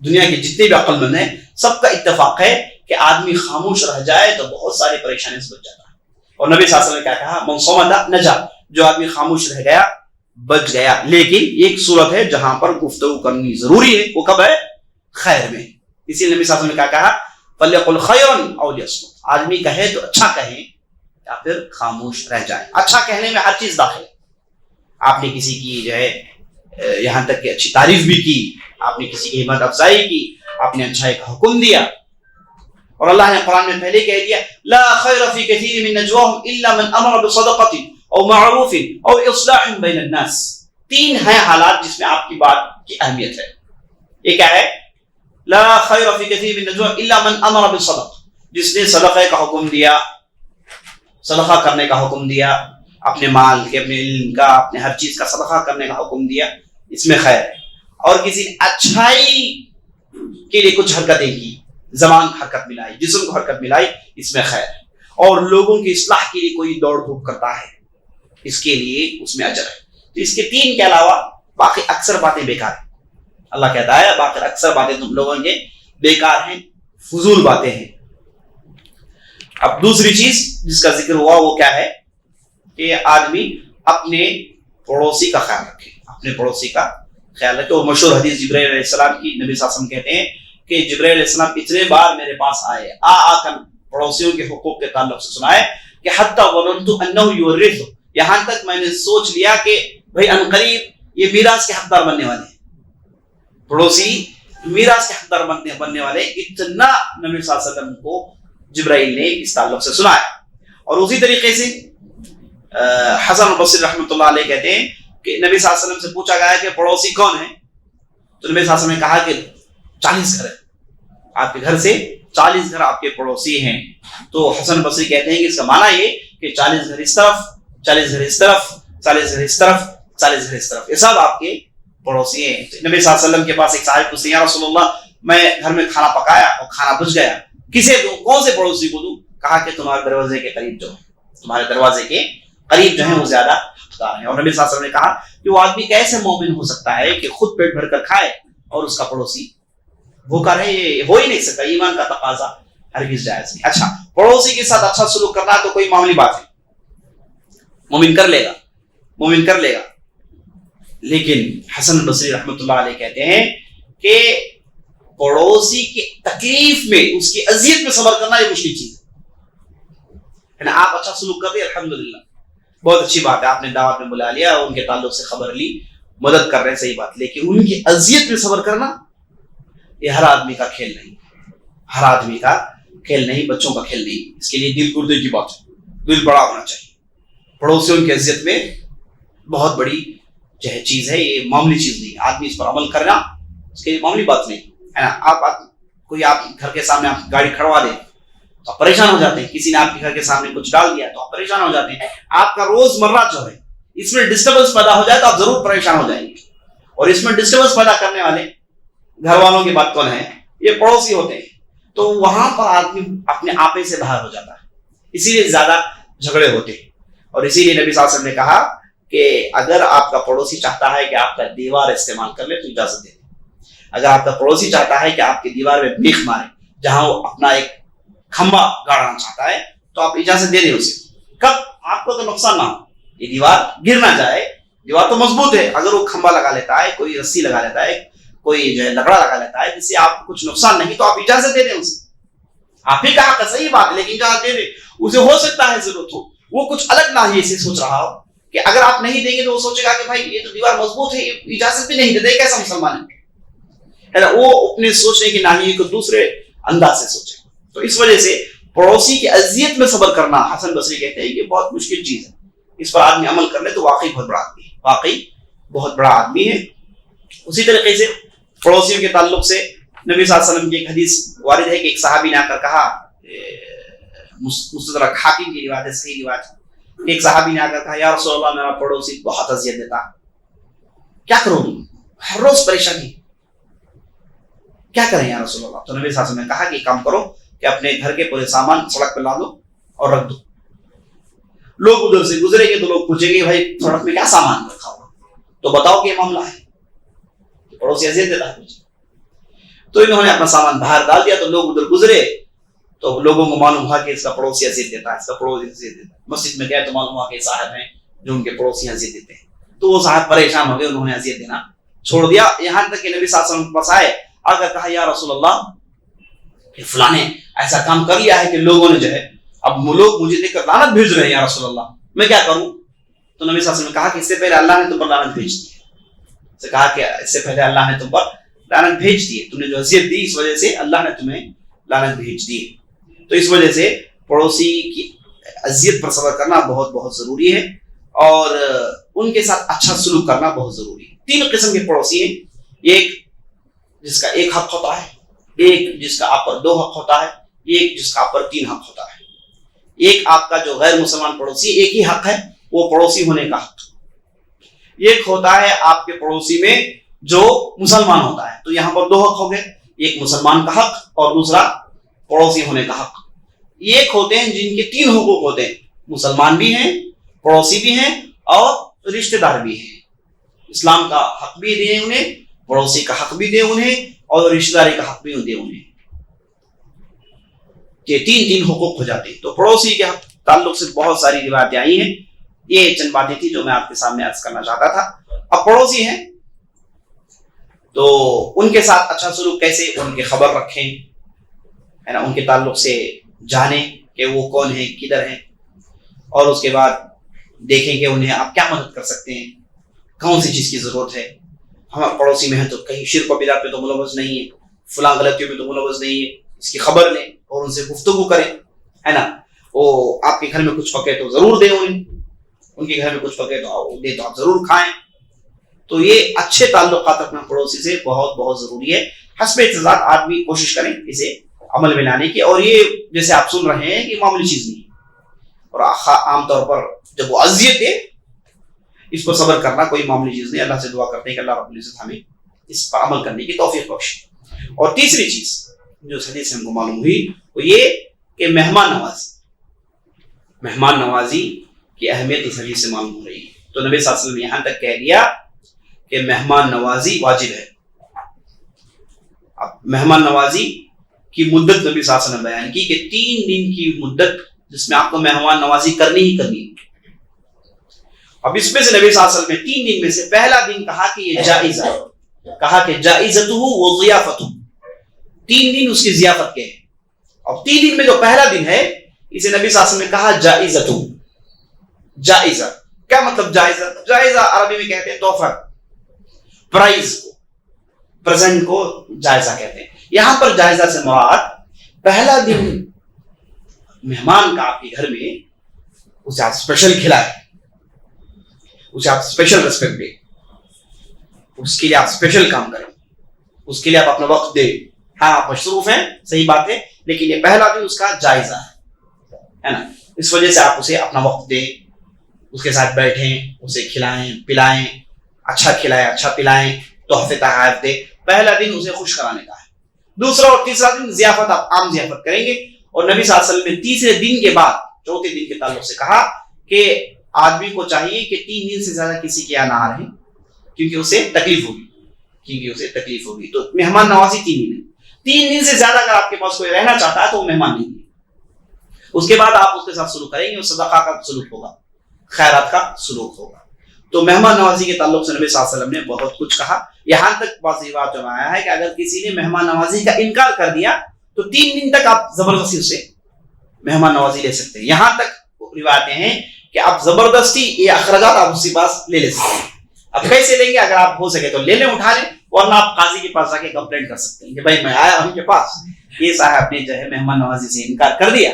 دنیا کے جتنے بھی عقل مند ہیں سب کا اتفاق ہے کہ آدمی خاموش رہ جائے تو بہت ساری پریشانی سے بچ جاتا ہے. اور نبی صلی اللہ علیہ وسلم نے کیا کہا, من صمت نجا, جو آدمی خاموش رہ گیا بچ گیا. لیکن ایک صورت ہے جہاں پر گفتگو کرنی ضروری ہے, وہ کب ہے؟ خیر میں. اسی لیے نبی صلی اللہ علیہ وسلم نے کیا کہا, فلیقل خیرا او لیصمت, آدمی کہے تو اچھا کہیں یا پھر خاموش رہ جائے. اچھا کہنے میں ہر چیز داخل ہے. آپ نے کسی کی جو ہے یہاں تک کہ اچھی تعریف بھی کی, آپ نے کسی کی ہمت افزائی کی, آپ نے اچھائی کا حکم دیا. اور اللہ نے قرآن میں پہلے کہہ دیا, لا خیر فی کثیر من نجواہم الا من امر بصدقۃ او معروف او اصلاح بین الناس. 3 ہیں حالات جس میں آپ کی بات کی اہمیت ہے. یہ کیا ہے؟ لا خیر فی کثیر من نجواہم الا من امر بالصدقہ, جس نے صدقہ کا حکم دیا, صدقہ کرنے کا حکم دیا, اپنے مال کے, اپنے علم کا, اپنے ہر چیز کا صدقہ کرنے کا حکم دیا, اس میں خیر ہے. اور کسی نے اچھائی کے لیے کچھ حرکتیں کی, زبان حرکت ملائی, جسم کو حرکت ملائی, اس میں خیر ہے. اور لوگوں کی اصلاح کے لیے کوئی دوڑ دھوپ کرتا ہے, اس کے لیے اس میں اجر ہے. تو اس کے 3 کے علاوہ باقی اکثر باتیں بیکار ہیں. اللہ کہتا ہے باقی اکثر باتیں تم لوگوں کے بیکار ہیں, فضول باتیں ہیں. اب دوسری چیز جس کا ذکر ہوا وہ کیا ہے کہ آدمی اپنے پڑوسی کا خیال رکھے, اپنے پڑوسی کا خیال رکھے. اور مشہور حدیث جبرائیل علیہ السلام کی, نبی صلی اللہ علیہ وسلم کہتے ہیں کہ جبرائیل علیہ السلام اتنے بار میرے پاس آئے, آ کر پڑوسیوں کے حقوق کے تعلق سے سنائے کہ حتی ظننت انہ یورث, یہاں تک میں نے سوچ لیا کہ بھئی عنقریب یہ میراث کے حقدار بننے والے ہیں. پڑوسی میراث کے حقدار بننے والے, اتنا نبی صلی اللہ علیہ وسلم کو جبرائیل نے اس تعلق سے سنایا. اور اسی طریقے سے حسن البصری رحمۃ اللہ علیہ کہتے ہیں کہ نبی صلی اللہ علیہ وسلم سے پوچھا گیا کہ پڑوسی کون ہیں, تو نبی صلی اللہ علیہ وسلم نے کہا کہ 40 گھر ہیں, آپ کے گھر سے 40 گھر آپ کے پڑوسی ہیں. تو حسن البصری کہتے ہیں کہ اس کا معنی یہ کہ 40 گھر اس طرف, 40 گھر اس طرف, 40 گھر اس طرف, 40 گھر اس طرف, یہ سب آپ کے پڑوسی ہیں. نبی صلی اللہ علیہ وسلم کے پاس ایک صاحب پوچھتے ہیں, یا رسول اللہ میں گھر میں کھانا پکایا اور کھانا بچ گیا, کسے دوں, کون سے پڑوسی کو دوں؟ کہا کہ تمہارے دروازے کے قریب جو ہے, تمہارے دروازے کے قریب جو ہیں وہ زیادہ حقدار ہیں. اور نبی صلی اللہ علیہ وسلم نے کہا کہ وہ آدمی کیسے مومن ہو سکتا ہے کہ خود پیٹ بھر کر کھائے اور اس کا پڑوسی بھوکا رہے, یہ ہو ہی نہیں سکتا, ایمان کا تقاضا ہرگز جائز نہیں. اچھا, پڑوسی کے ساتھ اچھا سلوک کرنا تو کوئی معمولی بات ہے, مومن کر لے گا, مومن کر لے گا. لیکن حسن البصری رحمۃ اللہ علیہ کہتے ہیں کہ پڑوسی کی تکلیف میں, اس کی اذیت میں صبر کرنا یہ مشکل چیز ہے نا. آپ اچھا سلوک کر رہے ہیں, الحمدللہ, بہت اچھی بات ہے, آپ نے دعوت میں بلا لیا, ان کے تعلق سے خبر لی, مدد کر رہے ہیں, صحیح بات. لیکن ان کی اذیت میں صبر کرنا یہ ہر آدمی کا کھیل نہیں, ہر آدمی کا کھیل نہیں, بچوں کا کھیل نہیں. اس کے لیے دل گردے کی بات ہے, دل بڑا ہونا چاہیے. پڑوسیوں کی اذیت میں بہت بڑی جو ہے چیز ہے, یہ معمولی چیز نہیں. آدمی اس پر عمل کرنا اس کے لیے معمولی بات نہیں ہے نا. آپ کوئی آپ گھر کے سامنے آپ گاڑی کھڑوا دیں تو آپ پریشان ہو جاتے ہیں, کسی نے آپ کے گھر کے سامنے کچھ ڈال دیا تو آپ پریشان ہو جاتے ہیں. آپ کا روز مرہ جو ہے اس میں ڈسٹربنس پیدا ہو جائے تو آپ ضرور پریشان ہو جائیں گے. اور اس میں ڈسٹربنس پیدا کرنے والے گھر والوں کی بات کون ہے؟ یہ پڑوسی ہوتے ہیں. تو وہاں پر آدمی اپنے آپے سے باہر ہو جاتا ہے, اسی لیے زیادہ جھگڑے ہوتے ہیں. اور اسی لیے نبی صلی اللہ علیہ وسلم نے کہا کہ اگر آپ کا پڑوسی چاہتا ہے کہ آپ کا دیوار استعمال کر لے تو اجازت دے دیں. اگر آپ کا پڑوسی چاہتا ہے کہ آپ کی دیوار میں بیخ مارے, جہاں وہ اپنا ایک کھمبا گاڑنا چاہتا ہے, تو آپ اجازت دے دیں اسے. کب؟ آپ کو تو نقصان نہ ہو, یہ دیوار گر نہ جائے. دیوار تو مضبوط ہے, اگر وہ کھمبا لگا لیتا ہے, کوئی رسی لگا لیتا ہے, کوئی جو ہے لکڑا لگا لیتا ہے جس سے آپ کو کچھ نقصان نہیں, تو آپ اجازت دے دیں اسے. آپ ہی کہا کہ صحیح بات ہے, لیکن کہا دے دیں. اسے ہو سکتا ہے ضرورت ہو, وہ کچھ الگ ناحیے سے سوچ رہا ہو کہ اگر آپ نہیں دیں گے تو وہ سوچے گا کہ بھائی یہ تو دیوار مضبوط ہے, یہ اجازت بھی نہیں دیتے, کیسا مسلمان ہے نا. وہ اپنے سوچنے کی ناحیے کو دوسرے انداز سے سوچے. تو اس وجہ سے پڑوسی کی اذیت میں صبر کرنا, حسن بصری کہتے ہیں کہ بہت مشکل چیز ہے. اس پر آدمی عمل کر لے تو واقعی بہت بڑا آدمی ہے, واقعی بہت بڑا آدمی ہے. اسی طریقے سے پڑوسیوں کے تعلق سے نبی صلی اللہ علیہ وسلم کی ایک حدیث وارد ہے کہ ایک صحابی نے آ کر کہا, مستدرک حاکم کی روایت ہے, صحیح روایت, ایک صحابی نے آ کر کہا, یا رسول اللہ میرا پڑوسی بہت اذیت دیتا, کیا کروں, ہر روز پریشانی, کیا کریں یا رسول اللہ. تو نبی صلی اللہ علیہ وسلم نے کہا کہ کام کرو کہ اپنے گھر کے پورے سامان سڑک پہ لا دو اور رکھ دو, لوگ ادھر سے گزریں گے تو لوگ پوچھیں گے بھائی سڑک میں کیا سامان رکھا ہوا، تو بتاؤ کہ یہ معاملہ ہے، پڑوسی اذیت دیتا ہے مجھے. تو انہوں نے اپنا سامان باہر ڈال دیا، تو لوگ ادھر گزرے تو لوگوں کو معلوم ہوا کہ اس کا پڑوسی اذیت دیتا ہے، اس کا پڑوسی اذیت دیتا ہے. مسجد میں گئے تو معلوم ہوا کہ صاحب ہیں جو ان کے پڑوسی اذیت دیتے ہیں. تو وہ صاحب پریشان ہو گئے، انہوں نے اذیت دینا چھوڑ دیا. یہاں تک کہ نبی صلی اللہ علیہ وسلم کے پاس آئے، آ کر کہا یا رسول اللہ کہ فلاں نے ایسا کام کر لیا ہے کہ لوگوں نے جو ہے اب لوگ مجھے دیکھ کر لعنت بھیج رہے ہیں، یا رسول اللہ میں کیا کروں؟ تو نبی صلی اللہ علیہ وسلم نے کہا کہ اس سے پہلے اللہ نے تم پر لعنت بھیج دی ہے. کہا کہ اس سے پہلے اللہ نے تم پر لعنت بھیج دی ہے، تم نے جو اذیت دی اس وجہ سے اللہ نے تمہیں لعنت بھیج دی. تو اس وجہ سے پڑوسی کی اذیت پر صبر کرنا بہت بہت ضروری ہے، اور ان کے ساتھ اچھا سلوک کرنا بہت ضروری ہے. 3 قسم کے پڑوسی ہیں، ایک جس کا 1 حق ہوتا ہے، ایک جس کا آپ پر 2 حق ہوتا ہے، ایک جس کا آپ پر 3 حق ہوتا ہے. ایک آپ کا جو غیر مسلمان پڑوسی ایک ہی حق ہے، وہ پڑوسی ہونے کا حق. ایک ہوتا ہے آپ کے پڑوسی میں جو مسلمان ہوتا ہے، تو یہاں پر 2 حق ہو گئے، ایک مسلمان کا حق اور دوسرا پڑوسی ہونے کا حق. ایک ہوتے ہیں جن کے 3 حقوق ہوتے ہیں، مسلمان بھی ہیں، پڑوسی بھی ہیں اور رشتہ دار بھی ہیں. اسلام کا حق بھی دیں انہیں، پڑوسی کا حق بھی دیں انہیں، اور رشتہ داری کا حق بھی دیں انہیں. یہ 3 حقوق ہو جاتے ہیں. تو پڑوسی کے تعلق سے بہت ساری روایتیں آئی ہیں. یہ چند باتیں تھی جو میں آپ کے سامنے عرض کرنا چاہتا تھا. اب پڑوسی ہیں تو ان کے ساتھ اچھا سلوک کیسے، ان کی خبر رکھیں، ہے نا، ان کے تعلق سے جانیں کہ وہ کون ہیں، کدھر ہیں، اور اس کے بعد دیکھیں کہ انہیں آپ کیا مدد کر سکتے ہیں، کون سی چیز کی ضرورت ہے. ہمارے پڑوسی میں ہے تو کہیں شرک و بدعت پہ تو ملوث نہیں ہے، فلاں غلطیوں میں تو ملوث نہیں ہے، اس کی خبر لیں اور ان سے گفتگو کریں، ہے نا. وہ آپ کے گھر میں کچھ پکے تو ضرور دیں انہیں، ان کے گھر میں کچھ پکے تو آپ ضرور کھائیں. تو یہ اچھے تعلقات رکھنا پڑوسی سے بہت بہت ضروری ہے. حسب استطاعت آدمی کوشش کریں اسے عمل میں لانے کی. اور یہ جیسے آپ سن رہے ہیں کہ معمولی چیز نہیں ہے، اور عام طور پر جب وہ اذیت ہے اس پر صبر کرنا کوئی معمولی چیز نہیں. اللہ سے دعا کرتے ہیں کہ اللہ رب العزت ہمیں اس پر عمل کرنے کی توفیق بخشے. اور تیسری چیز جو اس حدیث سے ہم کو معلوم ہوئی وہ یہ کہ مہمان نوازی کی اہمیت اس حدیث سے معلوم ہو رہی ہے. تو نبی صلی اللہ علیہ وسلم نے یہاں تک کہہ دیا کہ مہمان نوازی واجب ہے. اب مہمان نوازی کی مدت نبی صلی اللہ علیہ وسلم نے بیان کی کہ 3 دن کی مدت جس میں آپ کو مہمان نوازی کرنی ہی کرنی ہے. اب اس میں سے نبی صلی اللہ علیہ وسلم نے 3 دن میں سے پہلا دن کہا کہ یہ جائز ہے، کہا کہ جائزتہ و ضیافتہ، 3 دن اس کی ضیافت کے ہیں. اب 3 دن میں جو پہلا دن ہے اسے نبی صلی اللہ علیہ وسلم نے کہا جائزتہ. جائزہ کیا مطلب؟ جائزہ عربی میں کہتے ہیں تحفہ، پرائز کو، پریزنٹ کو جائزہ کہتے ہیں. یہاں پر جائزہ سے مراد پہلا دن مہمان کا آپ کے گھر میں اسے آپ اسپیشل کھلائیں، اسے آپ اسپیشل ریسپیکٹ دیں، اس کے لیے آپ اسپیشل کام کریں، اس کے لیے آپ اپنا وقت دیں. ہاں آپ مصروف ہیں، صحیح بات ہے، لیکن یہ پہلا دن اس کا جائزہ ہے نا. اس وجہ سے آپ اسے اپنا وقت دیں، اس کے ساتھ بیٹھیں، اسے کھلائیں پلائیں، اچھا کھلائیں اچھا پلائیں، تحفے تحائف دیں. پہلا دن اسے خوش کرانے کا ہے. دوسرا اور تیسرا دن ضیافت، آپ عام ضیافت کریں گے. اور نبی صلی اللہ علیہ وسلم نے تیسرے دن کے بعد 4تھے دن کے تعلق سے کہا کہ آدمی کو چاہیے کہ 3 دن سے زیادہ کسی کے یہاں نہ رہے، کیونکہ اسے تکلیف ہوگی. تو مہمان نوازی 3 دن ہے. 3 دن سے زیادہ اگر آپ کے پاس کوئی رہنا چاہتا ہے تو وہ مہمان نہیں ہے. اس کے بعد آپ اس کے ساتھ سلوک کریں گے، صدقہ کا سلوک ہوگا، خیرات کا سلوک ہوگا. تو مہمان نوازی کے تعلق سے نبی صلی اللہ علیہ وسلم نے بہت کچھ کہا. یہاں تک بعض روایات میں آیا ہے کہ اگر کسی نے مہمان نوازی کا انکار کر دیا تو 3 دن تک آپ زبردستی اسے مہمان نوازی لے سکتے ہیں. یہاں تک روایتیں ہیں کہ آپ زبردستی یہ اخراجات آپ اس کے پاس لے سکتے ہیں. اب کیسے لیں گے؟ اگر آپ ہو سکے تو لے لیں، اٹھا لیں، ورنہ آپ قاضی کے پاس جا کے کمپلینٹ کر سکتے ہیں کہ بھائی میں آیا ہوں کے پاس، یہ صاحب نے جو ہے مہمان نوازی سے انکار کر دیا.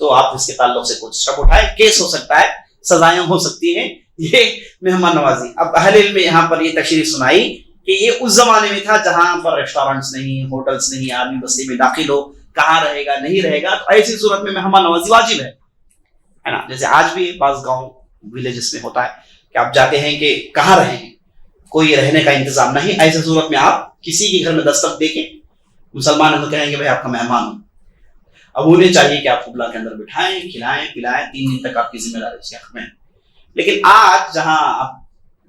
تو آپ اس کے تعلق سے کچھ اسٹیپ اٹھائیں، کیس ہو سکتا ہے، سزائیں ہو سکتی ہیں. یہ مہمان نوازی. اب اہل علم نے یہاں پر یہ تشریح سنائی کہ یہ اس زمانے میں تھا جہاں پر ریسٹورینٹس نہیں، ہوٹلس نہیں، آدمی بستی میں داخل ہو، کہاں رہے گا نہیں رہے گا، تو ایسی صورت میں مہمان نوازی واجب ہے نا. جیسے آج بھی بعض گاؤں ولیجز میں ہوتا ہے کہ آپ جاتے ہیں کہ کہاں رہیں گے، کوئی رہنے کا انتظام نہیں. ایسی صورت میں آپ کسی کے گھر میں دستک دے کے، مسلمان تو کہیں گے بھائی آپ کا مہمان ہوں. اب انہیں چاہیے کہ آپ کو بلا کے اندر بٹھائیں، کھلائیں پلائیں، 3 دن تک آپ کی ذمہ داری اس کے حق میں ہے۔ لیکن آج جہاں آپ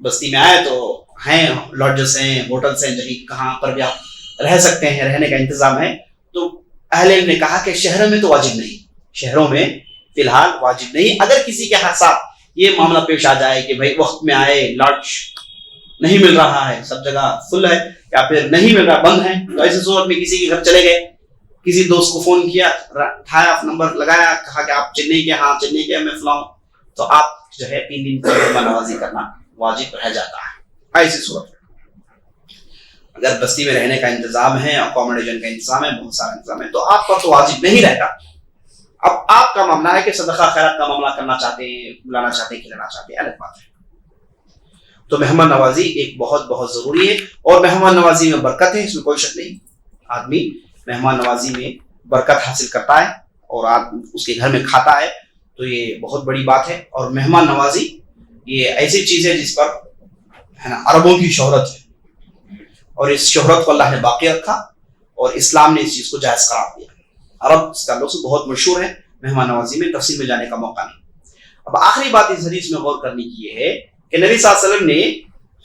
بستی میں آئے تو ہیں لاڈجز ہیں، ہوٹلس ہیں، جہیں کہاں پر بھی آپ رہ سکتے ہیں، رہنے کا انتظام ہے، تو اہل علم نے کہا کہ شہروں میں تو واجب نہیں، شہروں میں فی الحال واجب نہیں۔ اگر کسی کے ساتھ یہ معاملہ پیش آ جائے کہ بھائی وقت میں آئے، لاڈج نہیں مل رہا ہے، سب جگہ فل ہے یا پھر نہیں مل رہا، بند ہے، تو ایسی صورت میں کسی کے گھر چلے گئے، کسی دوست کو فون کیا، اٹھایا، نمبر لگایا، کہا کہ آپ چنئی کے، ہاں چنئی کے، میں فلاں، تو آپ جو ہے 3 دن کی مہمان نوازی کرنا واجب رہ جاتا ہے۔ ایسی صورت اگر بستی میں رہنے کا انتظام ہے، اکوموڈیشن کا انتظام ہے، بہت سارا انتظام ہے، تو آپ پر تو واجب نہیں رہتا۔ اب آپ کا معاملہ ہے کہ صدقہ خیرات کا معاملہ کرنا چاہتے ہیں، بلانا چاہتے ہیں، کھلانا چاہتے ہیں، الگ بات ہے۔ تو مہمان نوازی ایک بہت بہت ضروری ہے، اور مہمان نوازی میں برکت ہے، اس میں کوئی شک نہیں۔ آدمی مہمان نوازی میں برکت حاصل کرتا ہے اور آپ اس کے گھر میں کھاتا ہے، تو یہ بہت بڑی بات ہے۔ اور مہمان نوازی یہ ایسی چیز ہے جس پر ہے نا عربوں کی شہرت ہے، اور اس شہرت کو اللہ نے باقی رکھا، اور اسلام نے اس چیز کو جائز قرار دیا۔ عرب اس تعلق سے بہت مشہور ہے مہمان نوازی میں، تفصیل میں جانے کا موقع نہیں۔ اب آخری بات اس حدیث میں غور کرنے کی یہ ہے کہ نبی صلی اللہ علیہ وسلم نے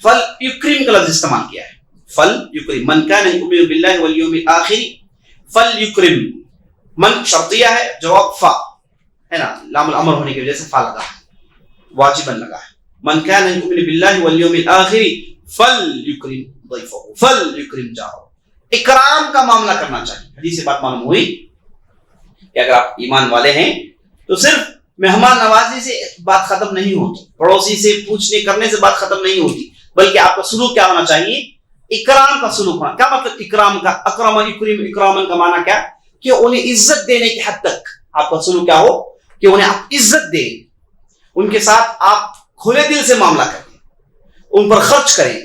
فل یکرم کا لفظ استعمال کیا ہے۔ فل یکرم، من کان یؤمن باللہ والیوم الآخر فل یکرم، من شرطیہ ہے، جواب فا ہے نا، لام الامر ہونے کی وجہ سے فا لگا ہے، واجباً لگا ہے۔ من کان یؤمن باللہ والیوم الآخر فل یکرم ضیفہ، فل یکرم جارہ، اکرام کا معاملہ کرنا چاہیے۔ حدیث سے بات معلوم ہوئی کہ اگر آپ ایمان والے ہیں تو صرف مہمان نوازی سے بات ختم نہیں ہوتی، پڑوسی سے پوچھنے کرنے سے بات ختم نہیں ہوتی، بلکہ آپ کا سلوک کیا ہونا چاہیے؟ اکرام کا سلوک ہونا۔ کیا مطلب اکرام کا؟ اکرم یکرم، اکرامن کا معنی کیا؟ کہ انہیں عزت دینے کی حد تک آپ کا سلوک کیا ہو کہ انہیں آپ عزت دیں، ان کے ساتھ آپ کھلے دل سے معاملہ کریں، ان پر خرچ کریں،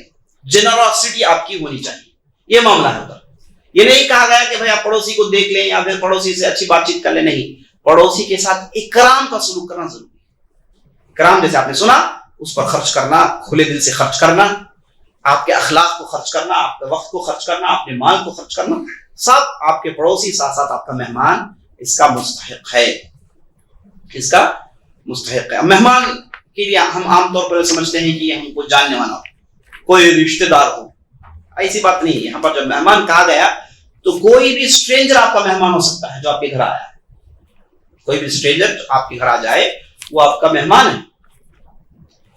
جنراسٹی آپ کی ہونی چاہیے، یہ معاملہ ہے۔ یہ نہیں کہا گیا کہ بھائی آپ پڑوسی کو دیکھ لیں یا پھر پڑوسی سے اچھی بات چیت کر لیں، نہیں، پڑوسی کے ساتھ اکرام کا سلوک کرنا ضروری ہے۔ اکرام جیسے آپ نے سنا، اس پر خرچ کرنا، کھلے دل سے خرچ کرنا، آپ کے اخلاق کو خرچ کرنا، آپ کے وقت کو خرچ کرنا، اپنے مال کو خرچ کرنا، سب آپ کے پڑوسی ساتھ ساتھ آپ کا مہمان اس کا مستحق ہے، اس کا مستحق ہے۔ مہمان کے لیے ہم عام طور پر سمجھتے ہیں کہ ہم کو جاننے والا ہو، کوئی رشتہ دار ہو، ایسی بات نہیں ہے۔ یہاں پر جب مہمان کہا گیا تو کوئی بھی اسٹرینجر آپ کا مہمان ہو سکتا ہے جو آپ کے گھر آیا ہے، کوئی بھی اسٹرینجر جو آپ کے گھر آ جائے وہ آپ کا مہمان ہے۔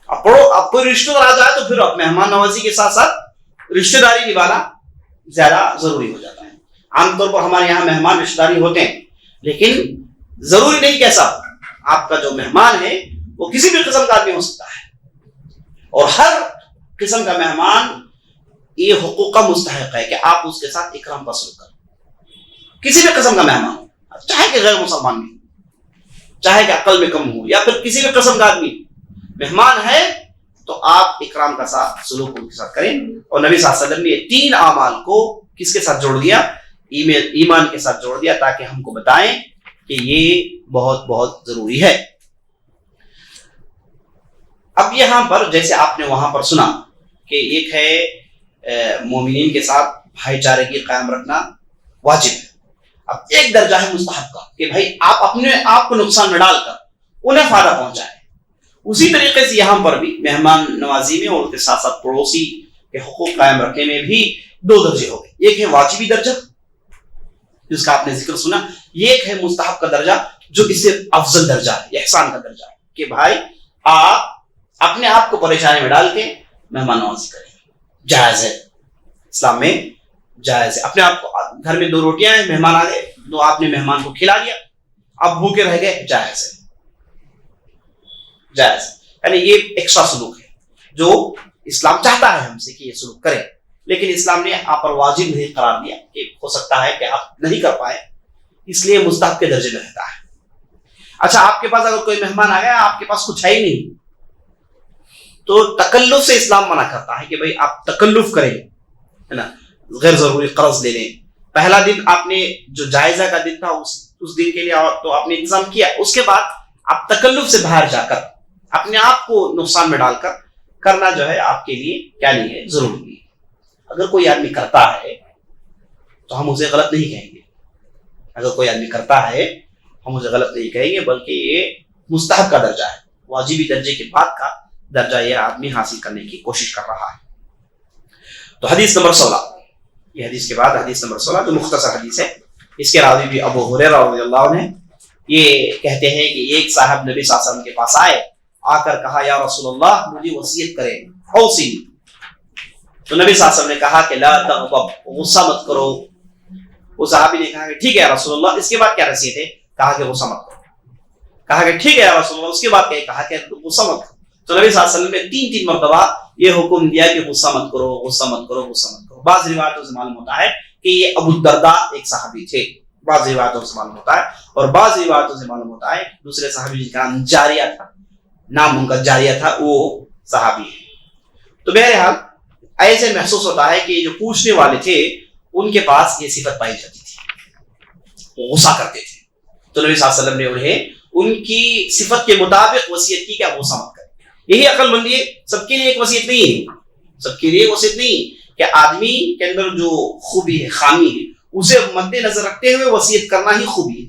آپ کوئی رشتہ دار آ جائے تو پھر آپ مہمان نوازی کے ساتھ ساتھ رشتہ داری نبھانا زیادہ ضروری ہو جاتا ہے۔ عام طور پر ہمارے یہاں مہمان رشتہ داری ہوتے ہیں، لیکن ضروری نہیں کیسا آپ کا جو مہمان ہے وہ کسی بھی قسم کا آدمی ہو سکتا ہے، اور ہر قسم کا مہمان یہ حقوق کا مستحق ہے کہ آپ اس کے ساتھ اکرام کا سلوک کریں۔ کسی بھی قسم کا مہمان ہو، چاہے کہ غیر مسلمان بھی، چاہے کہ عقل میں کم ہو، یا پھر کسی بھی قسم کا آدمی مہمان ہے، تو آپ اکرام کا ساتھ سلوک ان کے ساتھ کریں۔ اور نبی صلی اللہ علیہ وسلم نے یہ 3 اعمال کو کس کے ساتھ جوڑ دیا؟ ایمان کے ساتھ جوڑ دیا، تاکہ ہم کو بتائیں کہ یہ بہت بہت ضروری ہے۔ اب یہاں پر جیسے آپ نے وہاں پر سنا کہ ایک ہے مومنین کے ساتھ بھائی چارے کی قائم رکھنا واجب ہے، اب ایک درجہ ہے مستحب کا کہ بھائی آپ اپنے آپ کو نقصان میں ڈال کر انہیں فائدہ پہنچائیں۔ اسی طریقے سے یہاں پر بھی مہمان نوازی میں اور اس کے ساتھ ساتھ پڑوسی کے حقوق قائم رکھنے میں بھی 2 درجے ہو گئے۔ ایک ہے واجبی درجہ جس کا آپ نے ذکر سنا، ایک ہے مستحب کا درجہ جو اس سے افضل درجہ ہے، احسان کا درجہ ہے کہ بھائی آپ اپنے آپ کو پریشانی میں ڈال کے مہمان نوازی کریں، جائز ہے، اسلام میں جائز ہے۔ اپنے آپ کو گھر میں 2 روٹیاں ہیں، مہمان آ گئے تو آپ نے مہمان کو کھلا دیا، اب بھوکے رہ گئے، جائز ہے، جائز ہے۔ یعنی یہ ایکسٹرا سلوک ہے جو اسلام چاہتا ہے ہم سے کہ یہ سلوک کریں، لیکن اسلام نے آپ پر واجب نہیں قرار دیا کہ ہو سکتا ہے کہ آپ نہیں کر پائے، اس لیے مستحب کے درجے میں رہتا ہے۔ اچھا، آپ کے پاس اگر کوئی مہمان آ گیا، آپ کے پاس کچھ ہے ہی نہیں، تو تکلف سے اسلام منع کرتا ہے کہ بھئی آپ تکلف کریں، ہے نا، غیر ضروری قرض لے لیں۔ پہلا دن آپ نے جو جائزہ کا دن تھا اس دن کے لیے تو آپ نے انتظام کیا، اس کے بعد آپ تکلف سے باہر جا کر اپنے آپ کو نقصان میں ڈال کر کرنا جو ہے آپ کے لیے کیا نہیں ہے، ضروری نہیں۔ اگر کوئی آدمی کرتا ہے تو ہم اسے غلط نہیں کہیں گے، اگر کوئی آدمی کرتا ہے ہم اسے غلط نہیں کہیں گے، بلکہ یہ مستحب کا درجہ ہے، واجبی درجے کے بعد کا درجہ یہ آدمی حاصل کرنے کی کوشش کر رہا ہے۔ تو حدیث نمبر 16، یہ حدیث کے بعد حدیث نمبر 16 جو مختصر حدیث ہے، اس کے راوی بھی ابو ہریرہ رضی اللہ عنہ، یہ کہتے ہیں کہ ایک صاحب نبی صلی اللہ علیہ وسلم کے پاس آئے، آ کر کہا یا رسول اللہ مجھے وصیت کریں، اوصینی۔ تو نبی صلی اللہ علیہ وسلم نے کہا کہ لا تغضب، غصہ مت کرو۔ وہ صحابی نے کہا کہ ٹھیک ہے یا رسول اللہ، اس کے بعد کیا نصیحت ہے؟ کہا کہ غصہ مت کرو۔ کہا کہ ٹھیک ہے یا رسول اللہ، اس کے بعد کہا کہ غصہ مت کرو۔ تو نبی صلی اللہ علیہ وسلم نے تین مرتبہ یہ حکم دیا کہ غصہ مت کرو، غصہ مت کرو، غصہ مت کرو۔ بعض روایتوں سے معلوم ہوتا ہے کہ یہ ابو الدرداء ایک صحابی تھے، بعض روایتوں سے معلوم ہوتا ہے، اور بعض روایتوں سے معلوم ہوتا ہے دوسرے صحابی جن کا نام جاریہ تھا، نام ان کا جاریہ تھا، وہ صحابی ہے۔ تو بہرحال ایسے محسوس ہوتا ہے کہ جو پوچھنے والے تھے ان کے پاس یہ صفت پائی جاتی تھی، وہ غصہ کرتے تھے۔ تو نبی صلی اللہ علیہ وسلم نے انہیں ان کی صفت کے مطابق وصیت کی کہ آپ غصہ مت کریں۔ یہی عقل مندی ہے، سب کے لیے ایک وصیت نہیں ہے، سب کے لیے وصیت نہیں کہ آدمی کے اندر جو خوبی ہے، خامی ہے، اسے مد نظر رکھتے ہوئے وصیت کرنا ہی خوبی ہے۔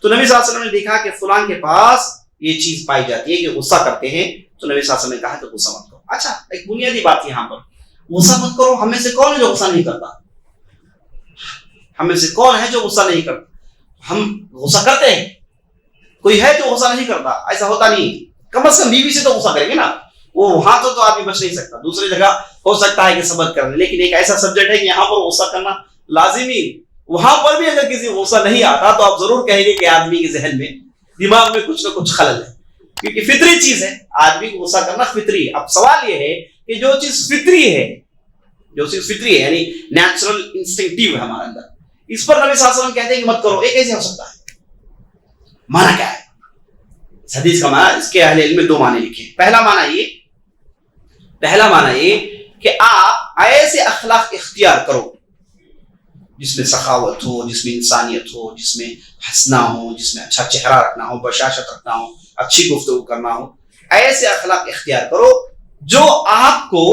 تو نبی صلی اللہ علیہ وسلم نے دیکھا کہ فلاں کے پاس یہ چیز پائی جاتی ہے کہ غصہ کرتے ہیں، تو نبی صلی اللہ علیہ وسلم نے کہا کہ غصہ مت کرو۔ اچھا، ایک بنیادی بات یہاں پر، غصہ مت کرو، ہم میں سے کون ہے جو غصہ نہیں کرتا؟ ہم میں سے کون ہے جو غصہ نہیں کرتا؟ ہم غصہ کرتے ہیں، کوئی ہے جو غصہ نہیں کرتا؟ ایسا ہوتا نہیں۔ کم از کم بیوی سے تو غصہ کریں گے نا، وہ وہاں تو آدمی بچ نہیں سکتا، دوسری جگہ ہو سکتا ہے کہ صبر کر لیں، لیکن ایک ایسا سبجیکٹ ہے کہ یہاں پر غصہ کرنا لازمی۔ وہاں پر بھی اگر کسی غصہ نہیں آتا تو آپ ضرور کہیں گے کہ آدمی کے ذہن میں، دماغ میں کچھ نہ کچھ خلل ہے، کیونکہ فطری چیز ہے، آدمی کو غصہ کرنا فطری ہے۔ اب سوال یہ ہے کہ جو چیز فطری ہے، جو چیز فطری ہے یعنی نیچرل انسٹنکٹیو ہے ہمارے اندر، اس پر نبی صلی اللہ علیہ وسلم کہتے ہیں کہ مت کرو، یہ کیسے ہو سکتا ہے؟ معنی کیا ہے اس حدیث کا؟ معنی اس کے اہل علم میں دو معنی لکھے ہیں۔ پہلا معنی یہ کہ آپ ایسے اخلاق اختیار کرو جس میں سخاوت ہو، جس میں انسانیت ہو، جس میں ہنسنا ہو، جس میں اچھا چہرہ رکھنا ہو، بشاشت رکھنا ہو، اچھی گفتگو کرنا ہو، ایسے اخلاق اختیار کرو جو آپ کو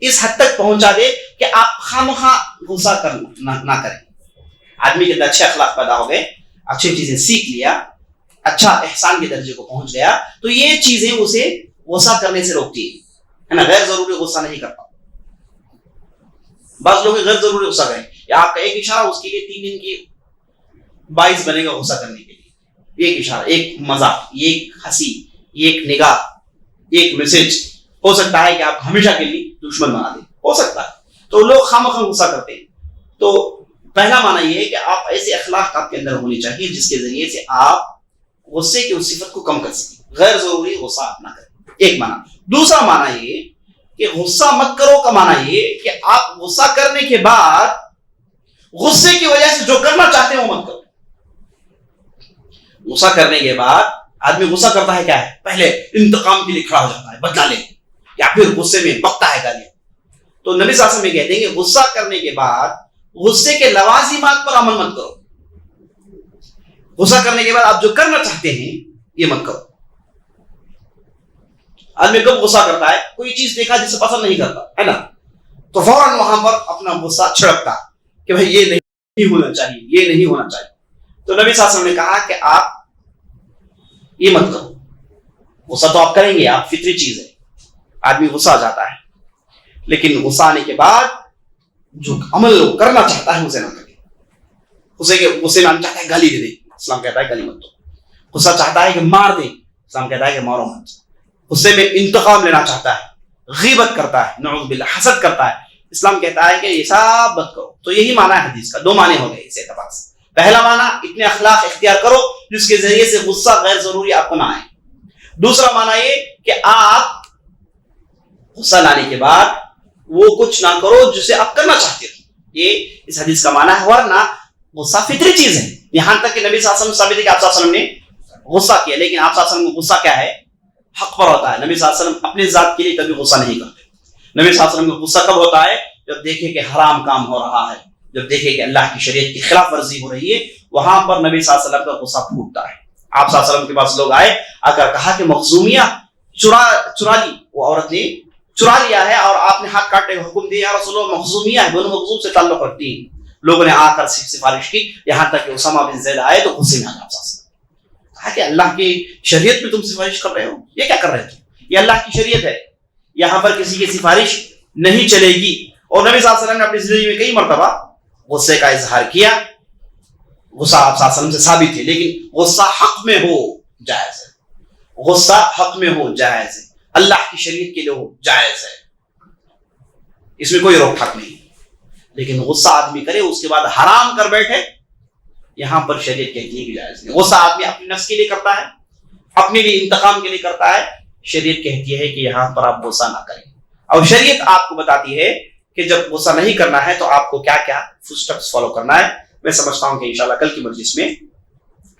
اس حد تک پہنچا دے کہ آپ خواہ غصہ نہ کریں۔ آدمی کے اندر اچھے اخلاق پیدا ہو گئے، اچھی چیزیں سیکھ لیا، اچھا احسان کے درجے کو پہنچ گیا، تو یہ چیزیں اسے غصہ کرنے سے روکتی ہے نا۔ غیر ضروری غصہ نہیں کرتا۔ بعض لوگ غیر ضروری غصہ کریں، یا آپ کا ایک اشارہ اس کے لیے 3 دن کی باعث بنے گا غصہ کرنے کے لیے۔ ایک اشارہ، ایک مذاق، ایک ہنسی، ایک نگاہ، ایک میسج، ہو سکتا ہے کہ آپ ہمیشہ کے لیے دشمن بنا دیں، ہو سکتا ہے۔ تو لوگ خواہ غصہ کرتے ہیں۔ تو پہلا معنی یہ ہے کہ آپ ایسے اخلاق آپ کے اندر ہونے چاہیے جس کے ذریعے سے آپ غصے کی اس صفت کو کم کر سکیں، غیر ضروری غصہ نہ کریں، ایک معنی۔ دوسرا معنی یہ کہ غصہ مت کرو کا معنی یہ کہ آپ غصہ کرنے کے بعد غصے کی وجہ سے جو کرنا چاہتے ہیں وہ مت کرو۔ غصہ کرنے کے بعد آدمی غصہ کرتا ہے، کیا ہے؟ پہلے انتقام کے لیے کھڑا ہو جاتا ہے، بدلہ لے، یا پھر غصے میں بکتا ہے گالیاں۔ تو نبی صلی اللہ علیہ وسلم کہتے ہیں کہ غصہ کرنے کے بعد غصے کے لوازمات پر عمل مت کرو۔ غصہ کرنے کے بعد آپ جو کرنا چاہتے ہیں یہ مت کرو۔ آدمی کب غصہ کرتا ہے؟ کوئی چیز دیکھا جسے پسند نہیں کرتا ہے نا، تو فوراً وہاں پر اپنا غصہ چھڑکتا کہ بھائی یہ نہیں ہونا چاہیے، یہ نہیں ہونا چاہیے۔ تو نبی صلی اللہ علیہ وسلم نے کہا کہ آپ یہ مت کرو۔ غصہ تو آپ کریں گے، آپ فطری چیز ہے، آدمی غصہ آ جاتا ہے، لیکن غصہ آنے کے بعد جو عمل کرنا چاہتا ہے اسے نہ کرے۔ غصے میں آدمی چاہتا ہے گالی دے دے، اسلام کہتا ہے گالی مت دو۔ غصہ چاہتا ہے کہ مار دے، اسلام کہتا ہے کہ مارو مت۔ غصے میں انتقام لینا چاہتا ہے، غیبت کرتا ہے، نعوذ باللہ حسد کرتا ہے، اسلام کہتا ہے کہ یہ سب مت کرو۔ تو یہی معنی ہے حدیث کا، 2 معنی ہو گئے اس اعتبار سے۔ پہلا معنی اتنے اخلاق اختیار کرو جس کے ذریعے سے غصہ غیر ضروری آپ کو نہ آئے۔ دوسرا معنی یہ کہ آپ غصہ لانے کے بعد وہ کچھ نہ کرو جسے آپ کرنا چاہتے ہو۔ یہ اس حدیث کا معنی ہے، ورنہ غصہ فطری چیز ہے۔ یہاں تک کہ نبی صلی اللہ علیہ وسلم ثابت ہے کہ آپ صلی اللہ علیہ وسلم نے غصہ کیا، لیکن آپ صلی اللہ علیہ وسلم کو غصہ کیا ہے؟ حق پر ہوتا ہے۔ نبی صلی اللہ علیہ وسلم اپنے ذات کے لیے کبھی غصہ نہیں کرتے۔ نبی صلی اللہ علیہ وسلم کو غصہ کب ہوتا ہے؟ جب دیکھے کہ حرام کام ہو رہا ہے، جب دیکھے کہ اللہ کی شریعت کی خلاف ورزی ہو رہی ہے، وہاں پر نبی صلی اللہ علیہ وسلم کا غصہ پھوٹتا ہے۔ آپ صلی اللہ علیہ وسلم کے پاس لوگ آئے، اگر کہا کہ مخزومیہ چرا لی، وہ عورت نے چرا لیا ہے اور آپ نے ہاتھ کاٹنے کا حکم دیا، یا رسول اللہ مخزومیہ ہے، بنو مخزوم سے تعلق رکھتی ہیں۔ لوگوں نے آ کر سفارش کی, یہاں تک کہ اسامہ بن زید آئے تو غصے میں آ گئے. کہا کہ اللہ کی شریعت میں تم سفارش کر رہے ہو, یہ کیا کر رہے تھے, یہ اللہ کی شریعت ہے, یہاں پر کسی کی سفارش نہیں چلے گی. اور نبی صلی اللہ علیہ وسلم نے اپنی زندگی میں کئی مرتبہ غصے کا اظہار کیا, غصہ آپ صلی اللہ علیہ وسلم سے ثابت ہے, لیکن غصہ حق میں ہو جائز ہے, غصہ حق میں ہو جائز ہے, اللہ کی شریعت کے لیے ہو جائز ہے, اس میں کوئی روک ٹھاک نہیں. لیکن غصہ آدمی کرے اس کے بعد حرام کر بیٹھے, یہاں پر شریعت کہتی ہے کہ جائز نہیں. غصہ آدمی اپنے نفس کے لیے کرتا ہے, اپنے لیے انتقام کے لیے کرتا ہے, شریعت کہتی ہے کہ یہاں پر آپ غصہ نہ کریں. اور شریعت آپ کو بتاتی ہے کہ جب غصہ نہیں کرنا ہے تو آپ کو کیا کیا فٹ فالو کرنا ہے. میں سمجھتا ہوں کہ انشاءاللہ کل کی مجلس میں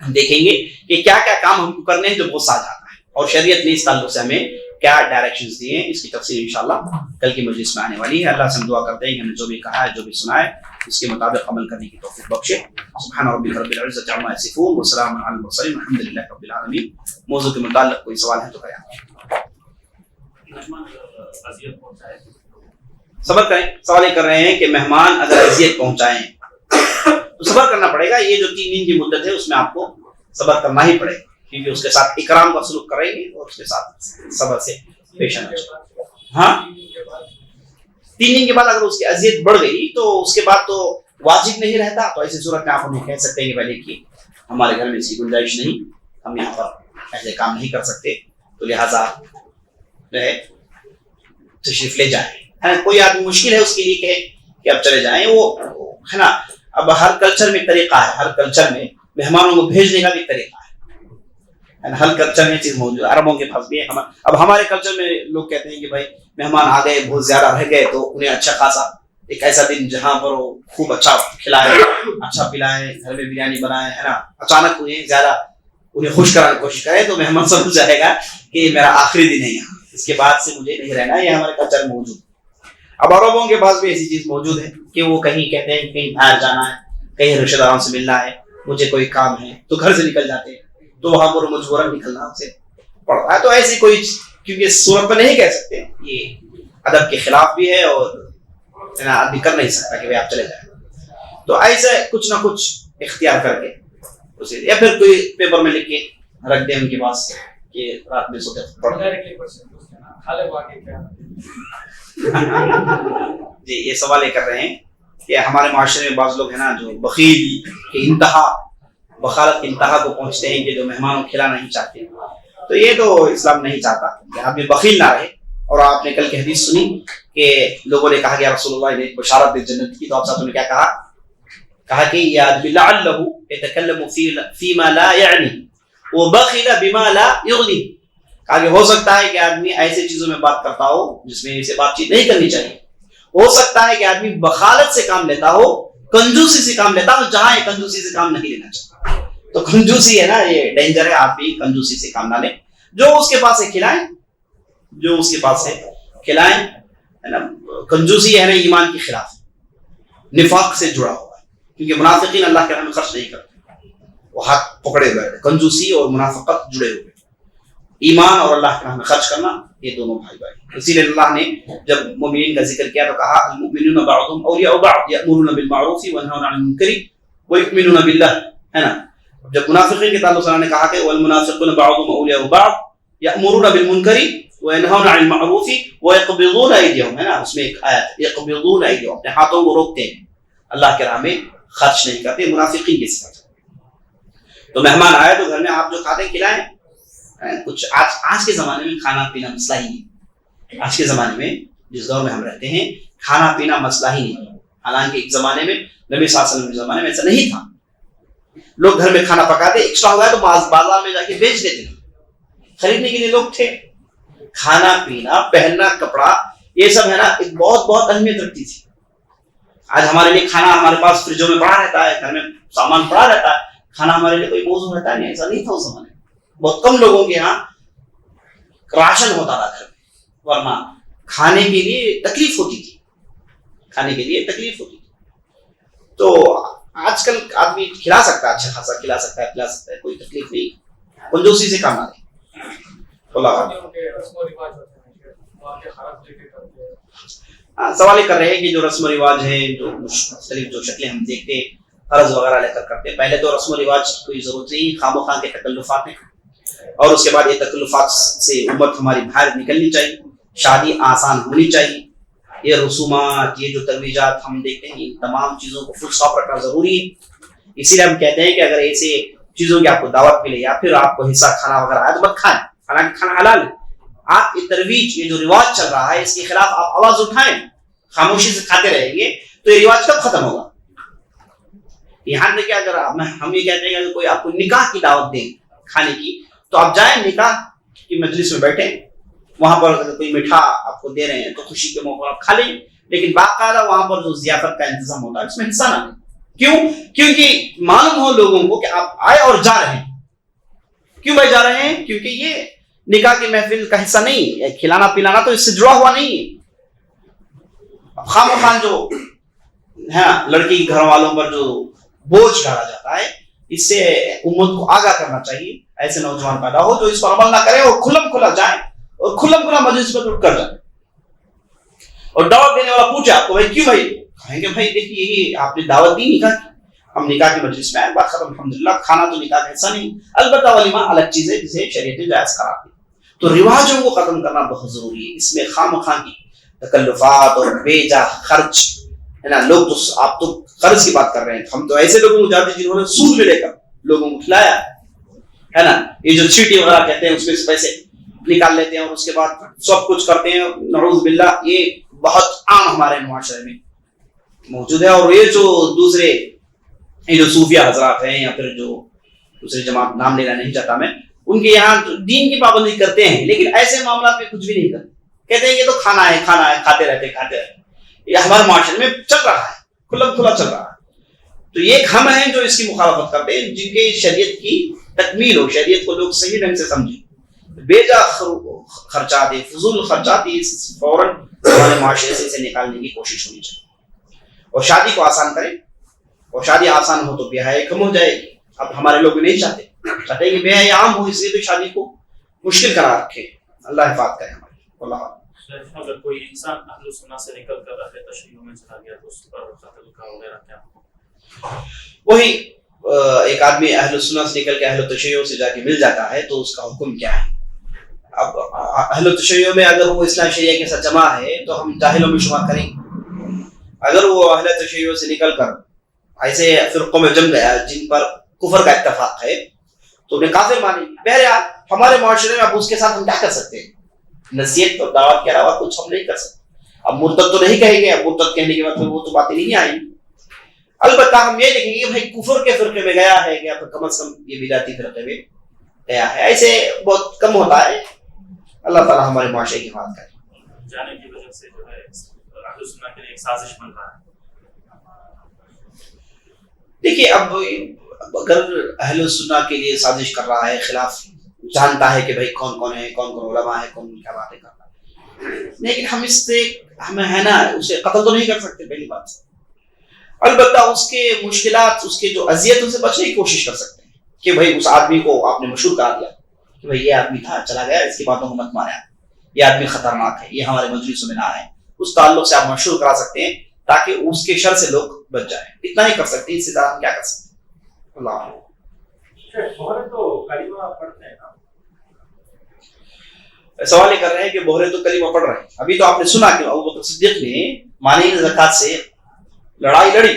ہم دیکھیں گے کہ کیا کیا کام ہم کو کرنے ہیں جب غصہ آ جاتا ہے, اور شریعت نے اس تعلق سے ہمیں کیا ڈائریکشنز دیے ہیں. اس کی تفصیل انشاءاللہ کل کی مجلس میں آنے والی ہے. اللہ سے ہم دعا کرتے ہیں کہ ہمیں جو بھی کہا ہے, جو بھی سنا ہے, اس کے مطابق عمل کرنے کی توفیق بخشے. سبحان ربک رب العزۃ عما یصفون وسلام علی المرسلین والحمد للہ رب العالمین. موضوع کے متعلق کوئی سوال ہے تو بیان صبر کریں. سوال یہ کر رہے ہیں کہ مہمان اگر اذیت پہنچائیں تو صبر کرنا پڑے گا. یہ جو 3 دن کی مدت ہے اس میں آپ کو صبر کرنا ہی پڑے گا, کیونکہ اس کے ساتھ اکرام کا سلوک کریں گے اور اس کے ساتھ صبر سے پیش آنا چاہیے. ہاں 3 دن کے بعد اگر اس کی اذیت بڑھ گئی تو اس کے بعد تو واجب نہیں رہتا, تو ایسی صورت میں آپ انہیں کہہ سکتے ہیں کہ پہلے کہ ہمارے گھر میں اس کی گنجائش نہیں, ہم یہاں پر ایسے کام نہیں کر سکتے, تو لہٰذا تشریف لے جائیں. کوئی آدمی مشکل ہے اس کے لیے کہ اب چلے جائیں, وہ ہے نا. اب ہر کلچر میں طریقہ ہے, ہر کلچر میں مہمانوں کو بھیجنے کا بھی طریقہ ہے, ہر کلچر میں چیز موجود ہے. عربوں کے پاس بھی ہے. اب ہمارے کلچر میں لوگ کہتے ہیں کہ بھائی مہمان آ گئے, بہت زیادہ رہ گئے, تو انہیں اچھا خاصا ایک ایسا دن جہاں پر وہ خوب اچھا کھلائے, اچھا پلائے, گھر میں بریانی بنائے, ہے نا. اچانک انہیں زیادہ انہیں خوش کرانے کی کوشش کرے تو مہمان سمجھ جائے گا کہ میرا آخری دن ہے یہاں, اس کے بعد سے مجھے نہیں رہنا. یہ ہمارے کلچر میں موجود ہے. اب عربوں کے پاس بھی ایسی چیز موجود ہے کہ وہ کہیں کہتے ہیں کہیں باہر جانا ہے, کہیں رشتہ داروں سے ملنا ہے, مجھے کوئی کام ہے, تو گھر سے نکل جاتے ہیں, تو وہاں پر مجبوراً نکلنا اسے پڑتا ہے. تو ایسی کوئی کیونکہ صورت پر نہیں کہہ سکتے, یہ ادب کے خلاف بھی ہے اور آدمی کر نہیں سکتا کہ آپ چلے جائیں. تو ایسے کچھ نہ کچھ اختیار کر کے اسے, یا پھر کوئی پیپر میں لکھ کے رکھ دیں ان کے پاس کہ رات میں سوتے پڑھنا. جی یہ سوال یہ کر رہے ہیں کہ ہمارے معاشرے میں بعض لوگ ہیں نا جو بخیل کی انتہا, بخالت کی انتہا کو پہنچتے ہیں کہ جو مہمانوں کو کھلانا نہیں چاہتے. تو یہ تو اسلام نہیں چاہتا کہ آدمی بخیل نہ رہے. اور آپ نے کل کی حدیث سنی کہ لوگوں نے کہا کہ یا رسول اللہ نے بشارت دی جنت کی, تو آپ صاحب نے کیا کہا کہ یہ آدمی لعلہ یتکلم فیما لا یعنی وبخل بما لا یغنی. کہا کہ ہو سکتا ہے کہ آدمی ایسے چیزوں میں بات کرتا ہو جس میں اسے بات چیت نہیں کرنی چاہیے. ہو سکتا ہے کہ آدمی بخالت سے کام لیتا ہو, کنجوسی سے کام لیتا ہو جہاں یہ کنجوسی سے کام نہیں لینا چاہتا. تو کنجوسی ہے نا, یہ ڈینجر ہے. آپ بھی کنجوسی سے کام نہ لیں, جو اس کے پاس ہے کھلائیں, جو اس کے پاس ہے کھلائیں, ہے نا. کنجوسی ہے نا ایمان کے خلاف, نفاق سے جڑا ہوا ہے, کیونکہ منافقین اللہ کے راہ میں خرچ نہیں کرتے, وہ ہاتھ پکڑے ہوئے. کنجوسی اور منافقت جڑے ہوئے. ایمان اور اللہ کے راہ میں خرچ کرنا یہ دونوں بھائی بھائی. اسی لیے اللہ نے جب مومنین کا ذکر کیا تو کہا المؤمنون بعضهم اولیاء بعض یأمرون بالمعروف وینہون عن المنکر ویؤمنون باللہ, ہے نا. جب منافقین کے تعلق سے اللہ نے کہا کہ والمنافقون بعضهم اولیاء بعض یأمرون بالمنکر وینہون عن المعروف ویقبضون ایدیہم, ہے نا. اس میں ایک آیت یقبضون ایدیہم, اپنے ہاتھوں کو روکتے ہیں, اللہ کے راہ میں خرچ نہیں کرتے. منافقین کی صفت. تو مہمان آئے تو گھر میں آپ جو کھاتے ہیں کھلائیں. کچھ آج کے زمانے میں کھانا پینا مسئلہ ہی نہیں. آج کے زمانے میں جس دور میں ہم رہتے ہیں کھانا پینا مسئلہ ہی نہیں. حالانکہ ایک زمانے میں نبی صلی اللہ علیہ وسلم کے زمانے میں ایسا نہیں تھا. لوگ گھر میں کھانا پکاتے, ایکسٹرا ہوا ہے تو بازار میں جا کے بیچ دیتے تھے, خریدنے کے لیے لوگ تھے. کھانا پینا, پہننا کپڑا, یہ سب ہے نا ایک بہت بہت اہمیت رکھتی تھی. آج ہمارے لیے کھانا ہمارے پاس فریجوں میں پڑا رہتا ہے, گھر میں سامان پڑا رہتا ہے, کھانا ہمارے لیے کوئی موضوع رہتا نہیں. ایسا نہیں تھا اس زمانے میں. بہت کم لوگوں کے یہاں راشن ہوتا تھا گھر میں, ورنہ کھانے کے لیے تکلیف ہوتی تھی, کھانے کے لیے تکلیف ہوتی تھی. تو آج کل آدمی کھلا سکتا ہے, اچھا خاصا کھلا سکتا ہے, کوئی تکلیف نہیں. کنجوسی سے کام نہ لے. سوال یہ کر رہے ہیں کہ جو رسم و رواج ہے، جو مختلف جو شکلیں ہم دیکھتے ہیں قرض وغیرہ لے کر کرتے ہیں، پہلے تو رسم و رواج کوئی ضرورت نہیں، خواہ مخواہ کے تکلفات ہیں، اور اس کے بعد یہ تکلفات سے امت ہماری باہر نکلنی چاہیے، شادی آسان ہونی چاہیے، یہ رسومات، یہ جو ترویجات ہم دیکھتے ہیں، ان تمام چیزوں کو فل اسٹاپ رکھنا ضروری ہے۔ اسی لیے ہم کہتے ہیں کہ اگر ایسے چیزوں کی آپ کو دعوت ملے یا پھر آپ کو حصہ کھانا وغیرہ آئے تو مت کھائیں، حالانکہ کھانا حلال ہے۔ آپ یہ ترویج، یہ جو رواج چل رہا ہے، اس کے خلاف آپ آواز اٹھائیں، خاموشی سے کھاتے رہیں گے تو یہ رواج کب ختم ہوگا؟ یہاں تک کہ اگر ہم یہ کہتے ہیں کہ اگر کوئی آپ کو نکاح کی دعوت دیں کھانے کی تو آپ جائیں نکاح کی مجلس میں بیٹھیں، وہاں پر اگر کوئی میٹھا آپ کو دے رہے ہیں تو خوشی کے موقع پر آپ کھا لیں، لیکن باقاعدہ وہاں پر جو ضیافت کا انتظام ہوتا ہے اس میں حصہ نہ لیں۔ کیوں؟ کیونکہ معلوم ہو لوگوں کو کہ آپ آئے اور جا رہے ہیں۔ کیوں بھائی جا رہے ہیں؟ کیونکہ یہ نکاح کی محفل کا حصہ نہیں ہے، کھلانا پلانا تو اس سے جڑا ہوا نہیں ہے۔ خواہ مخواہ جو ہے لڑکی گھر والوں پر جو بوجھ ڈالا جاتا ہے، اس سے امت کو آگاہ کرنا چاہیے، ایسے نوجوان پیدا ہو جو اس پر عمل نہ کریں اور کھلم کھلا جائیں اور کھلم کھلا مجلس پر اٹھ کر جائیں، اور دعوت دینے والا پوچھے آپ کو بھائی کیوں بھائی، کہیں گے بھائی دیکھیے یہی آپ نے دعوت دی نکاح کی، ہم نکاح کی مجلس میں آئے، بات ختم، الحمدللہ۔ کھانا تو نکاح کا حصہ نہیں، البتہ ولیمہ الگ چیز ہے جسے شریعت جائز قرار دی۔ تو رواجوں کو ختم کرنا بہت ضروری ہے، اس میں خواہ مخواہ کی تکلفات اور بے جا خرچ ہے نا، لوگ تو آپ تو قرض کی بات کر رہے ہیں، ہم تو ایسے لوگوں کو جانتے ہیں جنہوں نے سود میں لے کر لوگوں کو کھلایا ہے نا، یہ جو چیٹی وغیرہ کہتے ہیں اس میں سے پیسے نکال لیتے ہیں اور اس کے بعد سب کچھ کرتے ہیں، نعوذ باللہ، یہ بہت عام ہمارے معاشرے میں موجود ہے۔ اور یہ جو دوسرے یہ جو صوفیہ حضرات ہیں یا پھر جو دوسری جماعت، نام لینا نہیں چاہتا میں، ان کے یہاں دین کی پابندی کرتے ہیں لیکن ایسے معاملات میں کچھ بھی نہیں کرتے، کہتے ہیں کہ تو کھانا ہے کھاتے رہتے۔ یہ ہمارے معاشرے میں چل رہا ہے، کھلا کھلا چل رہا ہے۔ تو یہ ہم ہیں جو اس کی مخالفت کرتے ہیں، جن کے شریعت کی تکمیل ہو، شریعت کو لوگ صحیح ڈھنگ سے سمجھیں، بے جا خرچات، فضول خرچات فوراً ہمارے معاشرے سے اسے نکالنے کی کوشش ہونی چاہیے، اور شادی کو آسان کریں، اور شادی آسان ہو تو بے حیائی کم ہو جائے گی۔ اب ہمارے لوگ نہیں چاہتے کہ بے حیائی عام ہو، اس لیے تو شادی کو مشکل قرار رکھے۔ اللہ حفاظت کرے ہماری۔ اللہ اگر کوئی انسان اہل سنت سے نکل کر اہل تشیع میں چلا گیا تو اس پر قتل کا وغیرہ کیا ہو؟ وہی ایک آدمی اہل سنت سے نکل کے اہل تشیع سے جا کے مل جاتا ہے تو اس کا حکم کیا ہے؟ اب اہل تشیع میں اگر وہ اسلام شریعہ کے ساتھ جمع ہے تو ہم جاہلوں میں شمار کریں گے۔ اگر وہ اہل تشیع سے نکل کر ایسے فرقوں میں جم گیا جن پر کفر کا اتفاق ہے تو انہیں کافر مانیں گے۔ بہرحال ہمارے معاشرے میں اب اس کے ساتھ ہم کیا کر سکتے ہیں؟ نصیحت اور دعوت کے علاوہ کچھ ہم نہیں کر سکتے۔ اب مرتد تو نہیں کہیں گے، اب مرتد کہنے کے بعد پھر وہ تو باتیں نہیں آئیں گی۔ البتہ ہم یہ دیکھیں گے کہ بھائی کفر کے فرقے میں گیا ہے یا پھر کم از کم یہ بدعتی فرقے میں گیا ہے، ایسے بہت کم ہوتا ہے۔ اللہ تعالیٰ ہمارے معاشرے کی حفاظت کرے۔ جانے کی وجہ سے جو ہے اہل سنت کے لیے ایک سازش بن رہا ہے۔ دیکھیے اب اگر اہل سنت کے لیے سازش کر رہا ہے، خلاف جانتا ہے کہ بھائی کون کون ہے، کون کون علماء ہے، کون کیا باتیں کرتا ہے، لیکن ہم اس سے ہمیں ہے نا اسے قتل تو نہیں کر سکتے پہلی بات۔ البتہ اس کے مشکلات، اس کے جو اذیتوں سے بچنے کی کوشش کر سکتے ہیں کہ بھائی اس آدمی کو آپ نے مشہور کرا دیا کہ بھائی یہ آدمی تھا، چلا گیا، اس کی باتوں کو مت مانا، یہ آدمی خطرناک ہے، یہ ہمارے مجلسوں میں نہ آئے۔ اس تعلق سے آپ مشہور کرا سکتے ہیں تاکہ اس کے شر سے لوگ بچ جائیں۔ اتنا ہی کر سکتے ہیں، اس سے زیادہ ہم کیا کر سکتے ہیں؟ اللہ علیہ۔ بہرے تو کلمہ پڑھتے ہیں نا؟ سوال یہ کر رہے ہیں کہ بہرے تو کلمہ پڑھ رہے ہیں۔ ابھی تو آپ نے سنا کہ ابوبکر صدیق نے مانع زکوٰۃ سے لڑائی لڑی،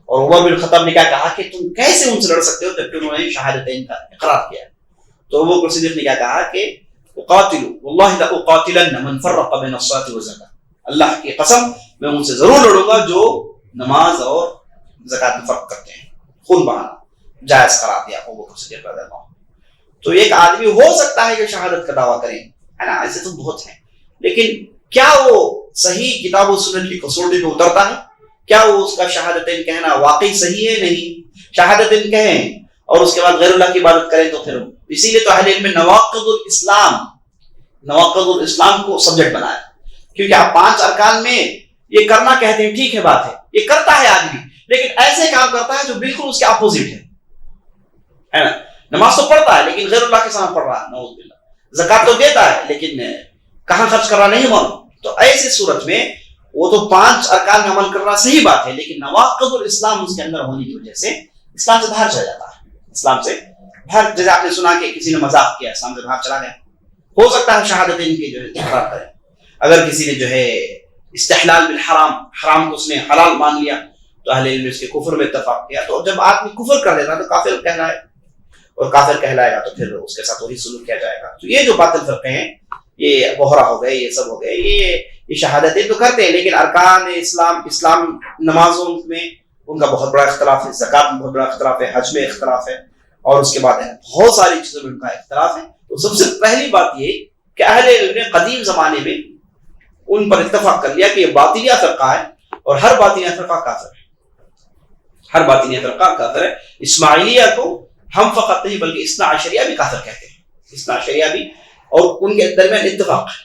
اور عمر بن خطاب نے کیا کہا کہ تم کیسے ان سے لڑ سکتے ہو جبکہ انہوں نے شہادتین کا اقرار کیا۔ تو ابوبکر صدیق نے کیا کہا کہ اقاتل واللہ لاقاتلن من فرق بین الصلاۃ والزکاۃ، اللہ کی قسم میں ان سے ضرور لڑوں گا جو نماز اور زکوٰۃ میں فرق کرتے ہیں۔ خون بہانا جائز قرار دیا ابوبکر صدیق رضی اللہ عنہ۔ تو ایک آدمی ہو سکتا ہے کہ شہادت کا دعویٰ کریں، ہے نا، ایسے تو بہت ہیں، لیکن کیا وہ صحیح کتاب و سنت کی کسوٹی پہ اترتا ہے؟ کیا وہ اس کا شہادتین کہنا واقعی صحیح ہے؟ نہیں۔ شہادتین کہیں اور اس کے بعد غیر اللہ کی عبادت کریں تو پھر، اسی لیے تو اہل علم نے نواقض الاسلام کو سبجیکٹ بنایا، کیونکہ آپ 5 ارکان میں یہ کرنا کہتے ہیں، ٹھیک ہے، بات ہے، یہ کرتا ہے آدمی، لیکن ایسے کام کرتا ہے جو بالکل اس کے اپوزٹ ہے نا۔ نماز تو پڑھتا ہے لیکن غیر اللہ کے سامنے پڑھ رہا ہے، نعوذ باللہ۔ زکوٰۃ تو دیتا ہے لیکن کہاں خرچ کر رہا نہیں معلوم۔ تو ایسی صورت میں وہ تو 5 ارکان میں عمل کرنا صحیح بات ہے، لیکن نواقض الاسلام اس کے اندر ہونے کی وجہ سے اسلام سے باہر چلا جاتا ہے. اسلام سے باہر، جیسے آپ نے سنا کہ کسی نے مذاق کیا، اسلام سے باہر چلا گیا. ہو سکتا ہے شہادتین کے جو ہے اقرار کرے. اگر کسی نے جو ہے استحلال بالحرام، حرام کو اس نے حلال مان لیا تو اہل علم نے اس کے کفر میں اتفاق کیا. تو جب آدمی کفر کر لیتا تو کافر کہلائے، اور کافر کہلائے گا تو پھر اس کے ساتھ وہی سلوک کیا جائے گا. تو یہ جو باطل فرقے ہیں، یہ بحرا ہو گئے، یہ سب ہو گئے، یہ شہادتیں تو کرتے ہیں، لیکن ارکان اسلام نمازوں میں ان کا بہت بڑا اختلاف ہے، زکوٰۃ میں بہت بڑا اختلاف ہے، حج میں اختلاف ہے، اور اس کے بعد بہت ساری چیزوں میں ان کا اختلاف ہے. تو سب سے پہلی بات یہ کہ اہل علم نے قدیم زمانے میں ان پر اتفاق کر لیا کہ یہ باطنیہ فرقہ ہے، اور ہر باطنیہ فرقہ کافر ہے. ہر باطنیہ فرقہ کافر ہے. اسماعیلیہ کو ہم فقط نہیں بلکہ اثنا عشریہ بھی کافر کہتے ہیں، اثنا عشریہ بھی، اور ان کے درمیان اتفاق ہے.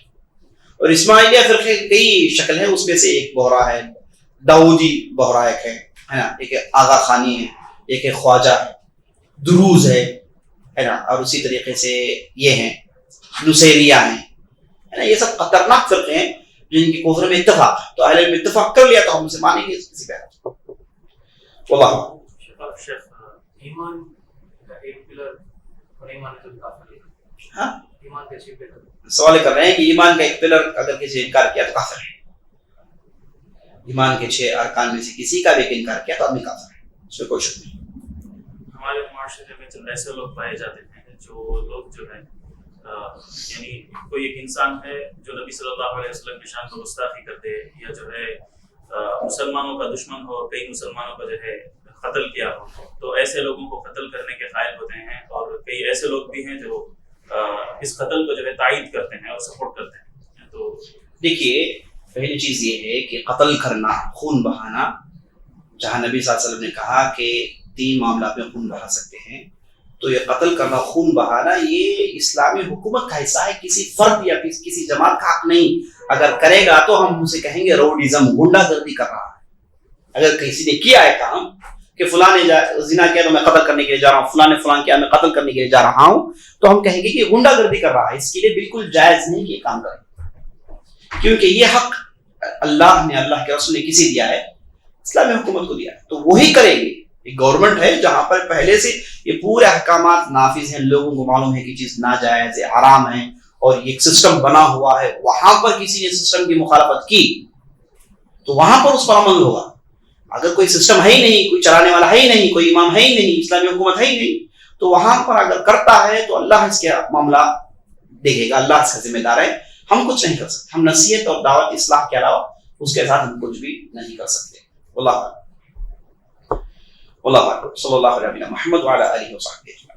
اور اسماعیلیہ فرقے کئی شکل ہے، اس میں سے ایک بحرا ہے، داؤدی بحرا ایک ہے نا، ایک آغا خانی ہے، ایک ہے خواجہ ہے، دروز ہے نا، اور اسی طریقے سے یہ ہیں نصیریہ ہیں نا. یہ سب خطرناک فرقے ہیں جن کی کفر میں اتفاق ہے. تو اہل علم اتفاق کر لیا تو ہم اسے مانیں گے کسی پہ. واللہ شیخ، ایمان کا ایک پلر اور ایمان کا کافر ہے. ہاں، ایمان کیسے پلر؟ سوال کر رہے ہیں کہ ایمان کا ایک پلر اگر کسی نے انکار کیا تو کافر ہے. ایمان کے 6 ارکان میں سے کسی کا بھی انکار کیا تو آدمی کافر ہے، اس میں کوئی شک نہیں. ہمارے معاشرے میں چند ایسے لوگ پائے جاتے ہیں جو لوگ جو ہے یعنی کوئی ایک انسان ہے جو نبی صلی اللہ علیہ وسلم کی شان میں گستاخی کرتے، یا جو ہے مسلمانوں کا دشمن ہو، کئی مسلمانوں کا جو ہے قتل کیا ہو، تو ایسے لوگوں کو قتل کرنے کے قائل ہوتے ہیں. اور کئی ایسے لوگ بھی ہیں جو اس قتل کو جو ہے تائید کرتے ہیں اور سپورٹ کرتے ہیں. تو دیکھیے، پہلی چیز یہ ہے کہ قتل کرنا، خون بہانا، جہاں نبی صلی اللہ علیہ وسلم نے کہا کہ 3 معاملات میں خون بہا سکتے ہیں، تو یہ قتل کرنا، خون بہانا، یہ اسلامی حکومت کا حصہ ہے، کسی فرد یا کسی جماعت کا حق نہیں. اگر کرے گا تو ہم اسے کہیں گے روڈیزم، غنڈہ گردی کر رہا ہے. اگر کسی نے کیا ہے کام کہ فلاں نے زنا کیا تو میں قتل کرنے کے لیے جا رہا ہوں، فلاں نے فلاں کیا میں قتل کرنے کے لیے جا رہا ہوں، تو ہم کہیں گے کہ غنڈہ گردی کر رہا ہے. اس کے لیے بالکل جائز نہیں کہ یہ کام کرے، کیونکہ یہ حق اللہ نے، اللہ کے رسول نے کسی دیا ہے؟ اسلامی حکومت کو دیا ہے. تو وہی کریں گے. ایک گورنمنٹ ہے جہاں پر پہلے سے یہ پورے احکامات نافذ ہیں، لوگوں کو معلوم ہے کہ چیز ناجائز ہے، حرام ہے، اور یہ ایک سسٹم بنا ہوا ہے. وہاں پر کسی نے سسٹم کی مخالفت کی تو وہاں پر اس پر عمل ہوگا. اگر کوئی سسٹم ہے ہی نہیں، کوئی چلانے والا ہے ہی نہیں، کوئی امام ہے ہی نہیں، اسلامی حکومت ہے ہی نہیں، تو وہاں پر اگر کرتا ہے تو اللہ اس کے معاملہ دیکھے گا، اللہ اس کا ذمہ دار ہے. ہم کچھ نہیں کر سکتے. ہم نصیحت اور دعوت اصلاح کے علاوہ اس کے ساتھ ہم کچھ بھی نہیں کر سکتے. واللہ صلی اللہ علیہ محمد وعلی آلہ وصحبہ.